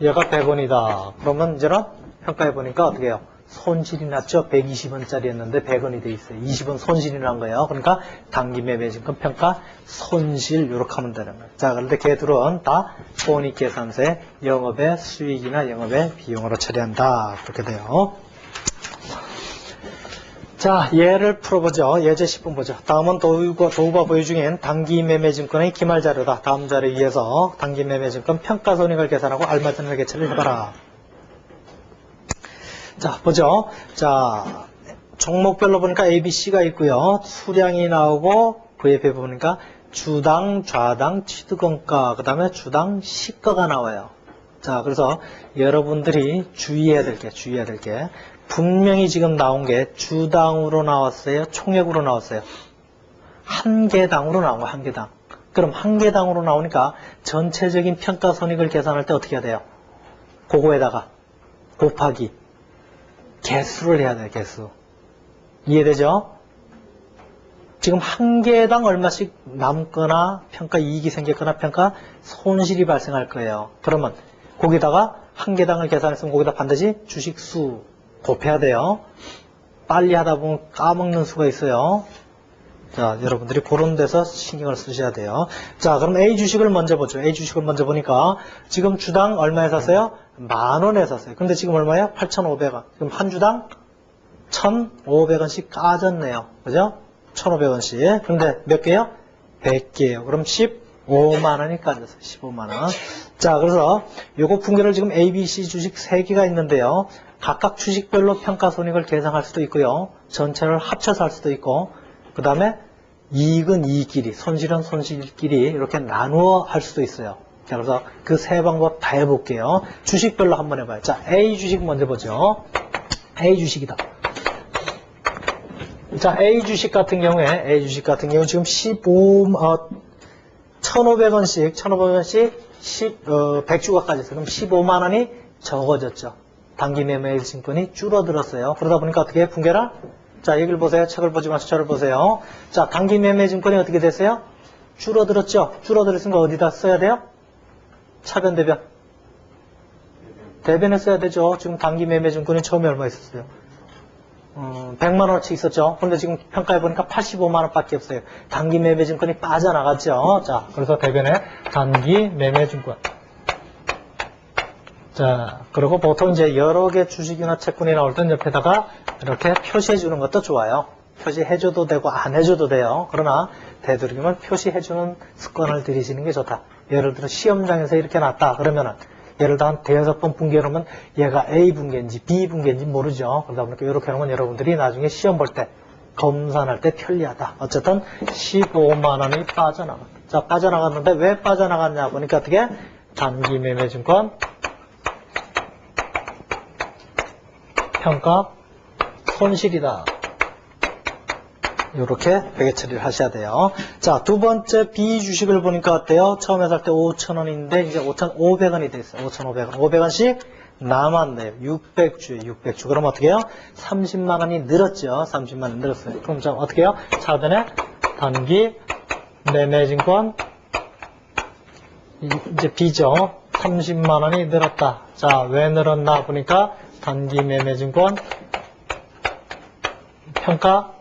S1: 얘가 100원이다. 그러면 이제는 평가해보니까 어떻게 해요? 손실이 났죠. 120원짜리였는데 100원이 돼 있어요. 20원 손실이 난 거예요. 그러니까 단기매매증권 평가 손실 이렇게 하면 되는 거예요. 자, 그런데 걔들은 다 손익계산서에 영업의 수익이나 영업의 비용으로 처리한다. 그렇게 돼요. 자, 예를 풀어보죠. 예제 10분 보죠. 다음은 도우가 보유 중인 단기매매증권의 기말자료다. 다음 자료에 의해서 단기매매증권 평가손익을 계산하고 알맞은 회계처리를 해봐라. 자, 보죠. 자, 종목별로 보니까 A, B, C가 있고요. 수량이 나오고 그 옆에 보니까 주당, 좌당, 취득원가, 그 다음에 주당 시가가 나와요. 자, 그래서 여러분들이 주의해야 될 게 분명히 지금 나온 게 주당으로 나왔어요? 총액으로 나왔어요? 한 개당으로 나온 거예요. 한 개당. 그럼 한 개당으로 나오니까 전체적인 평가손익을 계산할 때 어떻게 해야 돼요? 그거에다가 곱하기 개수를 해야 돼요. 개수. 이해되죠? 지금 한 개당 얼마씩 남거나 평가 이익이 생겼거나 평가 손실이 발생할 거예요. 그러면 거기다가 한 개당을 계산했으면 거기다 반드시 주식수 곱해야 돼요. 빨리 하다 보면 까먹는 수가 있어요. 자, 여러분들이 그런 데서 신경을 쓰셔야 돼요. 자, 그럼 A 주식을 먼저 보죠. A 주식을 먼저 보니까 지금 주당 얼마에 샀어요? 10,000원에 샀어요. 근데 지금 얼마예요? 8,500원. 그럼 한 주당 1,500원씩 까졌네요. 그죠? 1,500원씩. 근데 몇 개요? 100개예요. 그럼 15만원이 까졌어요. 15만원. 자, 그래서 요거 분기를 지금 A, B, C 주식 3개가 있는데요. 각각 주식별로 평가손익을 계산할 수도 있고요. 전체를 합쳐서 할 수도 있고, 그 다음에 이익은 이익끼리, 손실은 손실끼리 이렇게 나누어 할 수도 있어요. 자, 그래서 그 세 방법 다 해볼게요. 주식별로 한번 해봐요. 자, A 주식 먼저 보죠. A 주식이다. 자, A 주식 같은 경우 지금 1,500원씩 100주가 까졌어요. 그럼 15만원이 적어졌죠. 단기 매매 증권이 줄어들었어요. 그러다 보니까 어떻게 해요? 분개를? 자, 여기를 보세요. 책을 보지 마시고 저를 보세요. 자, 단기 매매 증권이 어떻게 됐어요? 줄어들었죠? 줄어들었으니까 어디다 써야 돼요? 차변, 대변. 대변에 써야 되죠. 지금 단기매매증권이 처음에 얼마 있었어요? 100만 원어치 있었죠. 그런데 지금 평가해보니까 85만 원밖에 없어요. 단기매매증권이 빠져나갔죠. 자, 그래서 대변에 단기매매증권. 자, 그리고 보통 이제 여러 개 주식이나 채권이 나올 땐 옆에다가 이렇게 표시해 주는 것도 좋아요. 표시해줘도 되고 안 해줘도 돼요. 그러나 되도록이면 표시해주는 습관을 들이시는 게 좋다. 예를 들어 시험장에서 이렇게 놨다 그러면은 예를 들어 한 대여섯 번 붕괴로면 얘가 A 붕괴인지 B 붕괴인지 모르죠. 그러다 보니까 이렇게 하는 건 여러분들이 나중에 시험 볼 때 검사할 때 편리하다. 어쨌든 15만 원이 빠져나갔다. 자, 빠져나갔는데 왜 빠져나갔냐 보니까 어떻게 단기매매증권 평가 손실이다. 이렇게 회계 처리를 하셔야 돼요. 자, 두 번째 B 주식을 보니까 어때요? 처음에 살 때 5,000원인데 이제 5,500원이 됐어요. 5,500원. 500원씩 남았네요. 600주에 600주. 그럼 어떻게 해요? 30만 원이 늘었죠. 30만 원 늘었어요. 그럼 자, 어떻게 해요? 차변에 단기 매매증권 이제 B죠. 30만 원이 늘었다. 자, 왜 늘었나 보니까 단기 매매증권 평가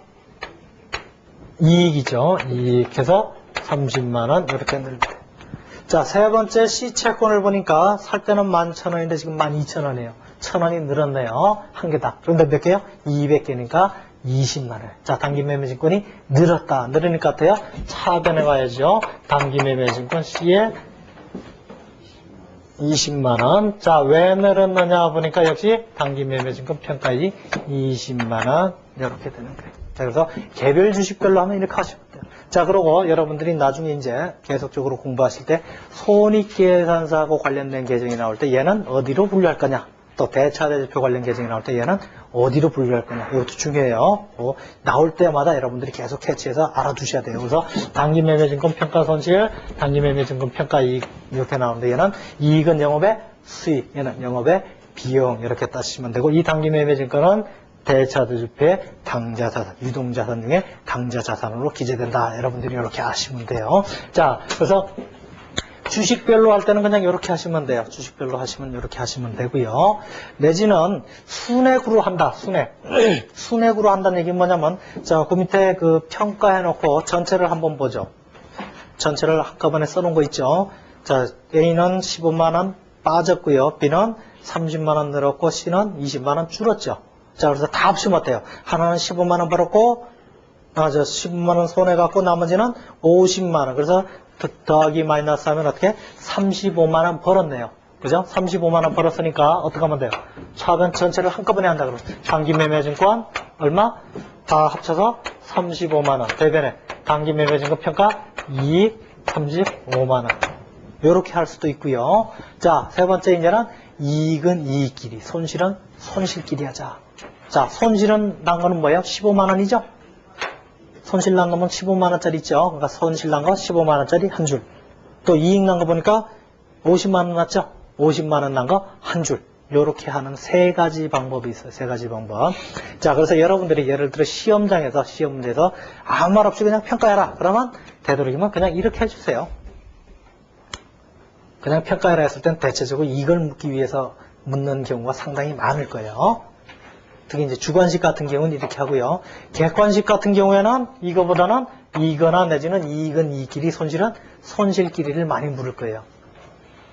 S1: 이익이죠. 이익해서 30만 원 이렇게 늘립니다. 자, 세 번째 C채권을 보니까 살 때는 11,000원인데 지금 12,000원이에요. 1,000원이 늘었네요. 한 개다. 그런데 몇 개요? 200개니까 20만 원. 자, 단기 매매증권이 늘었다. 늘으니까 어때요? 차변에 가야죠. 단기 매매증권 C에 20만 원. 자, 왜 늘었느냐 보니까 역시 단기 매매증권 평가이익 20만 원 이렇게 되는 거예요. 자, 그래서 개별 주식별로 하면 이렇게 하시면 돼요. 자, 그리고 여러분들이 나중에 이제 계속적으로 공부하실 때 손익계산서하고 관련된 계정이 나올 때 얘는 어디로 분류할 거냐, 또 대차대조표 관련 계정이 나올 때 얘는 어디로 분류할 거냐, 이것도 중요해요. 나올 때마다 여러분들이 계속 캐치해서 알아두셔야 돼요. 그래서 단기매매증권 평가손실, 단기매매증권 평가이익 이렇게 나오는데 얘는 이익은 영업의 수익, 얘는 영업의 비용 이렇게 따시면 되고, 이 단기매매증권은 대차대조표의 강자자산, 유동자산 중에 강자자산으로 기재된다. 여러분들이 이렇게 아시면 돼요. 자, 그래서 주식별로 할 때는 그냥 이렇게 하시면 돼요. 주식별로 하시면 이렇게 하시면 되고요. 내지는 순액으로 한다. 순액으로 한다는 얘기는 뭐냐면, 자, 그 밑에 그 평가해놓고 전체를 한번 보죠. 전체를 한꺼번에 써놓은 거 있죠. 자, A는 15만 원 빠졌고요. B는 30만 원 늘었고 C는 20만 원 줄었죠. 자, 그래서 다 합치면 어때요? 하나는 15만 원 벌었고, 15만 원 손해갖고 나머지는 50만 원. 그래서 더하기 마이너스 하면 어떻게? 35만 원 벌었네요. 그죠? 35만 원 벌었으니까 어떻게 하면 돼요? 차변 전체를 한꺼번에 한다 그러면 단기매매증권 얼마? 다 합쳐서 35만 원. 대변에 단기매매증권 평가 이익 35만 원. 이렇게 할 수도 있고요. 자, 세 번째 이제는 이익은 이익끼리, 손실은 손실끼리 하자. 자, 손실은 난 거는 뭐예요? 15만 원이죠? 손실 난 거면 15만 원짜리 있죠? 그러니까 손실 난 거 15만 원짜리 한 줄. 또 이익 난 거 보니까 50만 원 났죠? 50만 원 난 거 한 줄. 이렇게 하는 세 가지 방법이 있어요. 세 가지 방법. 자, 그래서 여러분들이 예를 들어 시험 문제에서 아무 말 없이 그냥 평가해라. 그러면 되도록이면 그냥 이렇게 해주세요. 그냥 평가해라 했을 땐 대체적으로 이걸 묻기 위해서 묻는 경우가 상당히 많을 거예요. 특히 이제 주관식 같은 경우는 이렇게 하고요. 객관식 같은 경우에는 이거보다는 이거나 내지는 이익은 이익끼리, 손실은 손실끼리를 많이 물을 거예요.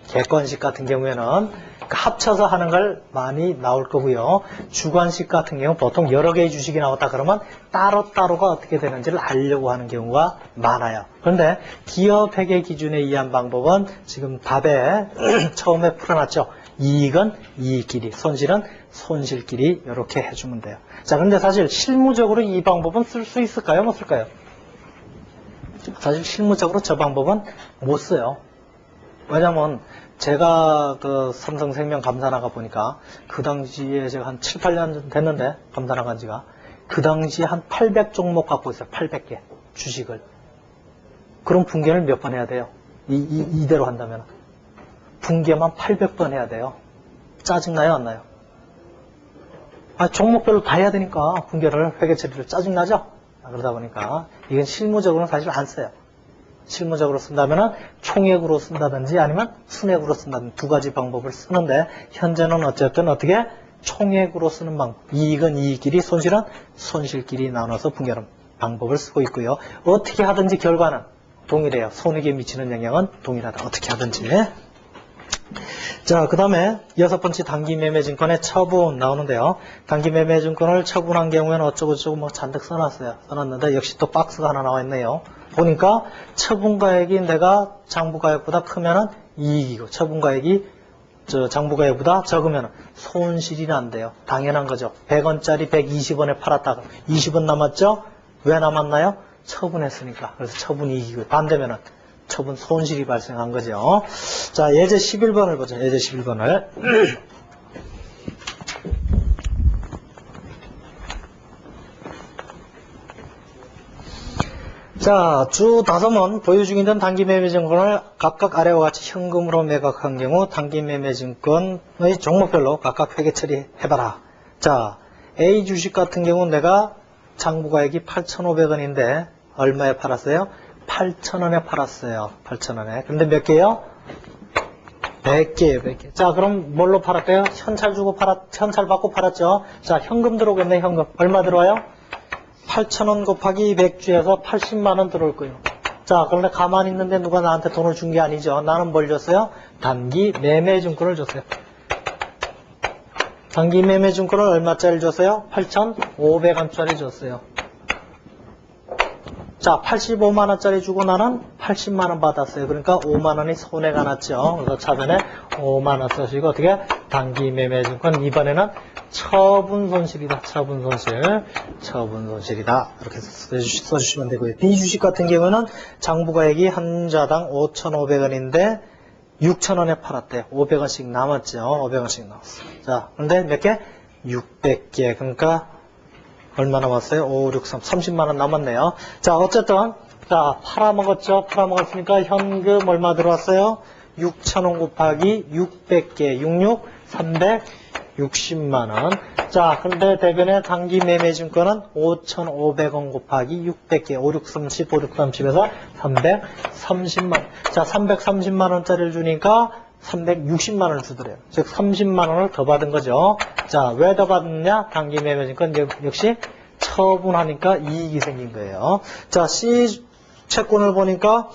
S1: 객관식 같은 경우에는 합쳐서 하는 걸 많이 나올 거고요. 주관식 같은 경우 보통 여러 개의 주식이 나왔다 그러면 따로따로가 어떻게 되는지를 알려고 하는 경우가 많아요. 그런데 기업 회계 기준에 의한 방법은 지금 답에 처음에 풀어놨죠. 이익은 이익끼리, 손실은 손실끼리 이렇게 해주면 돼요. 자, 근데 사실 실무적으로 이 방법은 쓸 수 있을까요? 못 쓸까요? 사실 실무적으로 저 방법은 못 써요. 왜냐면 제가 그 삼성생명 감사 나가 보니까 그 당시에 제가 한 7, 8년 됐는데 감사 나간 지가 그 당시에 한 800종목 갖고 있어요. 800개 주식을. 그럼 붕괴를 몇 번 해야 돼요? 이대로 한다면 붕괴만 800번 해야 돼요. 짜증나요? 안 나요? 종목별로 다 해야 되니까 붕괴를 회계 처리를 짜증나죠? 그러다 보니까 이건 실무적으로는 사실 안 써요. 실무적으로 쓴다면은 총액으로 쓴다든지 아니면 순액으로 쓴다든지 두 가지 방법을 쓰는데 현재는 어쨌든 어떻게 총액으로 쓰는 방법. 이익은 이익끼리 손실은 손실끼리 나눠서 분결하는 방법을 쓰고 있고요. 어떻게 하든지 결과는 동일해요. 손익에 미치는 영향은 동일하다. 어떻게 하든지. 자, 그 다음에 6번째 단기매매증권의 처분 나오는데요. 단기매매증권을 처분한 경우에는 어쩌고저쩌고 뭐 잔뜩 써놨는데 역시 또 박스가 하나 나와 있네요. 보니까 처분가액이 내가 장부가액보다 크면은 이익이고 처분가액이 장부가액보다 적으면 손실이 난대요. 당연한 거죠. 100원짜리 120원에 팔았다가 20원 남았죠? 왜 남았나요? 처분했으니까. 그래서 처분이익이고 반대면은 처분 손실이 발생한 거죠. 자, 예제 11번을 보죠. 예제 11번을. 자, 주 5번 보유 중이던 단기매매증권을 각각 아래와 같이 현금으로 매각한 경우 단기매매증권의 종목별로 각각 회계 처리해봐라. 자, A 주식 같은 경우 내가 장부가액이 8,500원인데 얼마에 팔았어요? 8,000원에 팔았어요. 8,000원에. 근데 몇 개요? 100개요, 100개. 자, 그럼 뭘로 팔았대요? 현찰 받고 팔았죠? 자, 현금 들어오겠네, 현금. 얼마 들어와요? 8,000원 곱하기 100주에서 80만원 들어올 거예요. 자, 그런데 가만히 있는데 누가 나한테 돈을 준 게 아니죠. 나는 뭘 줬어요? 단기 매매증권을 줬어요. 단기 매매증권을 얼마짜리 줬어요? 8,500원짜리 줬어요. 자, 85만원짜리 주고 나는 80만원 받았어요. 그러니까 5만원이 손해가 났죠. 그래서 차변에 5만원 쓰시고 어떻게? 단기 매매증권 이번에는 처분 손실이다. 처분 손실이다. 이렇게 써주시면 되고요. B 주식 같은 경우는 장부가액이 한 자당 5,500원인데 6,000원에 팔았대요. 500원씩 남았죠. 500원씩 남았어요. 자, 근데 몇 개? 600개. 그러니까 얼마 남았어요? 5, 6, 3, 30만원 남았네요. 자, 어쨌든, 자, 팔아먹었죠? 팔아먹었으니까 현금 얼마 들어왔어요? 6,000원 곱하기 600개, 66, 360만원. 자, 그런데 대변의 단기 매매증권은 5,500원 곱하기 600개, 5, 6, 30, 5, 6, 30에서 330만원. 자, 330만원짜리를 주니까 360만원을 주더래요. 즉 30만원을 더 받은 거죠. 자, 왜 더 받느냐? 단기 매매증권 역시 처분하니까 이익이 생긴 거예요. 자, C 채권을 보니까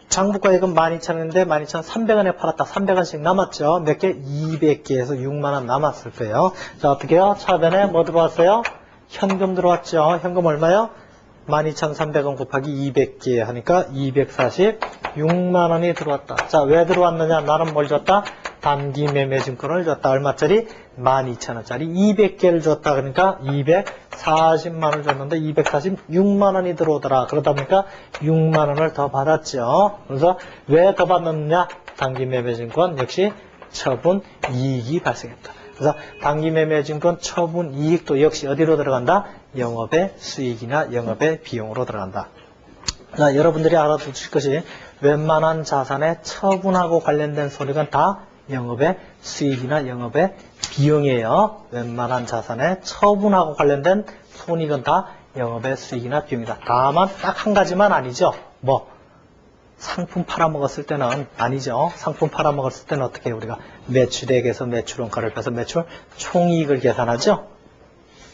S1: 장부가액은 12,000원인데 12,300원에 팔았다. 300원씩 남았죠. 몇 개? 200개에서 6만원 남았을 거예요. 자, 어떻게 해요? 차변에 뭐 들어왔어요? 현금 들어왔죠. 현금 얼마요? 12,300원 곱하기 200개 하니까 246만원이 들어왔다. 자, 왜 들어왔느냐? 나는 뭘 줬다? 단기 매매증권을 줬다. 얼마짜리? 12,000원짜리 200개를 줬다. 그러니까 240만원을 줬는데 246만원이 들어오더라. 그러다 보니까 6만원을 더 받았죠. 그래서 왜 더 받느냐? 단기 매매증권 역시 처분 이익이 발생했다. 그래서 단기 매매증권 처분 이익도 역시 어디로 들어간다? 영업의 수익이나 영업의 비용으로 들어간다. 자, 여러분들이 알아두실 것이 웬만한 자산의 처분하고 관련된 손익은 다 영업의 수익이나 영업의 비용이에요. 웬만한 자산의 처분하고 관련된 손익은 다 영업의 수익이나 비용이다. 다만 딱 한 가지만 아니죠. 뭐? 상품 팔아먹었을 때는 아니죠. 상품 팔아먹었을 때는 어떻게 해요? 우리가 매출액에서 매출원가를 빼서 매출 총이익을 계산하죠.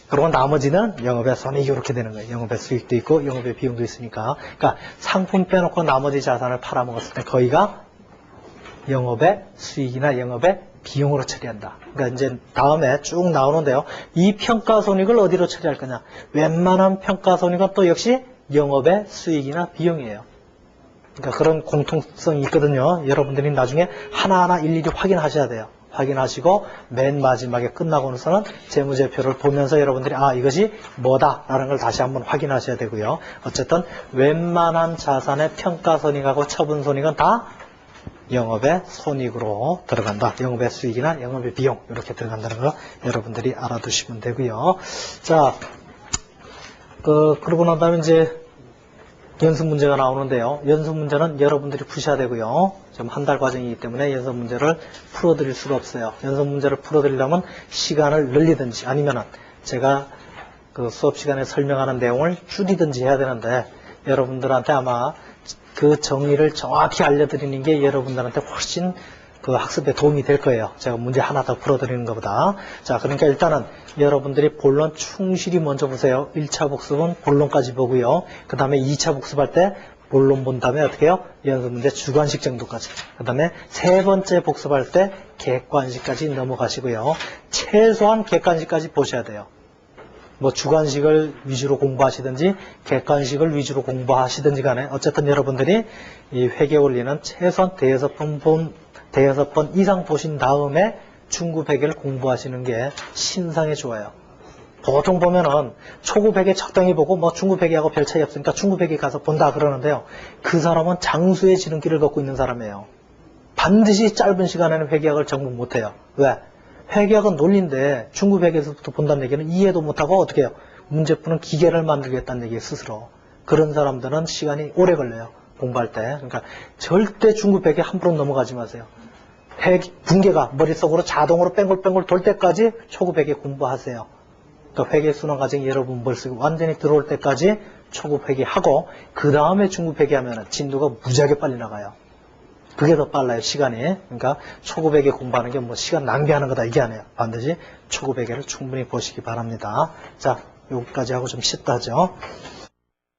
S1: 그리고 나머지는 영업의 손익이 이렇게 되는 거예요. 영업의 수익도 있고 영업의 비용도 있으니까. 그러니까 상품 빼놓고 나머지 자산을 팔아먹었을 때 거의가 영업의 수익이나 영업의 비용으로 처리한다. 그러니까 이제 다음에 쭉 나오는데요. 이 평가손익을 어디로 처리할 거냐. 웬만한 평가손익은 또 역시 영업의 수익이나 비용이에요. 그러니까 그런 공통성이 있거든요. 여러분들이 나중에 하나하나 일일이 확인하셔야 돼요. 확인하시고 맨 마지막에 끝나고 나서는 재무제표를 보면서 여러분들이 이것이 뭐다라는 걸 다시 한번 확인하셔야 되고요. 어쨌든 웬만한 자산의 평가손익하고 처분손익은 다 영업의 손익으로 들어간다. 영업의 수익이나 영업의 비용 이렇게 들어간다는 거 여러분들이 알아두시면 되고요. 자, 그러고 난 다음에 이제 연습 문제가 나오는데요. 연습 문제는 여러분들이 푸셔야 되고요. 지금 한 달 과정이기 때문에 연습 문제를 풀어드릴 수가 없어요. 연습 문제를 풀어드리려면 시간을 늘리든지 아니면은 제가 그 수업 시간에 설명하는 내용을 줄이든지 해야 되는데 여러분들한테 아마 그 정의를 정확히 알려드리는 게 여러분들한테 훨씬 그 학습에 도움이 될 거예요. 제가 문제 하나 더 풀어드리는 것보다. 자, 그러니까 일단은 여러분들이 본론 충실히 먼저 보세요. 1차 복습은 본론까지 보고요. 그 다음에 2차 복습할 때 본론 본 다음에 어떻게 해요? 연습 문제 주관식 정도까지. 그 다음에 세 번째 복습할 때 객관식까지 넘어가시고요. 최소한 객관식까지 보셔야 돼요. 뭐 주관식을 위주로 공부하시든지 객관식을 위주로 공부하시든지 간에 어쨌든 여러분들이 이 회계 원리는 최소한 대여섯 번 이상 보신 다음에 중급 회계를 공부하시는 게 신상에 좋아요. 보통 보면은 초급 회계 적당히 보고 뭐 중급 회계하고 별 차이 없으니까 중급 회계 가서 본다 그러는데요. 그 사람은 장수의 지름길을 걷고 있는 사람이에요. 반드시 짧은 시간에는 회계학을 전공 못해요. 왜? 회계학은 논리인데 중급 회계에서부터 본다는 얘기는 이해도 못하고 어떻게 해요? 문제 푸는 기계를 만들겠다는 얘기예요, 스스로. 그런 사람들은 시간이 오래 걸려요, 공부할 때. 그러니까 절대 중급 회계 함부로 넘어가지 마세요. 분계가 머릿속으로 자동으로 뺑글뺑글 돌 때까지 초급 회계 공부하세요. 그러니까 회계 순환 과정이 여러분 머릿속에 완전히 들어올 때까지 초급 회계하고 그 다음에 중급 회계하면 진도가 무지하게 빨리 나가요. 그게 더 빨라요, 시간이. 그러니까 초급 회계 공부하는 게 뭐 시간 낭비하는 거다 이게 아니에요. 반드시 초급 회계를 충분히 보시기 바랍니다. 자, 여기까지 하고 좀 쉽다 하죠.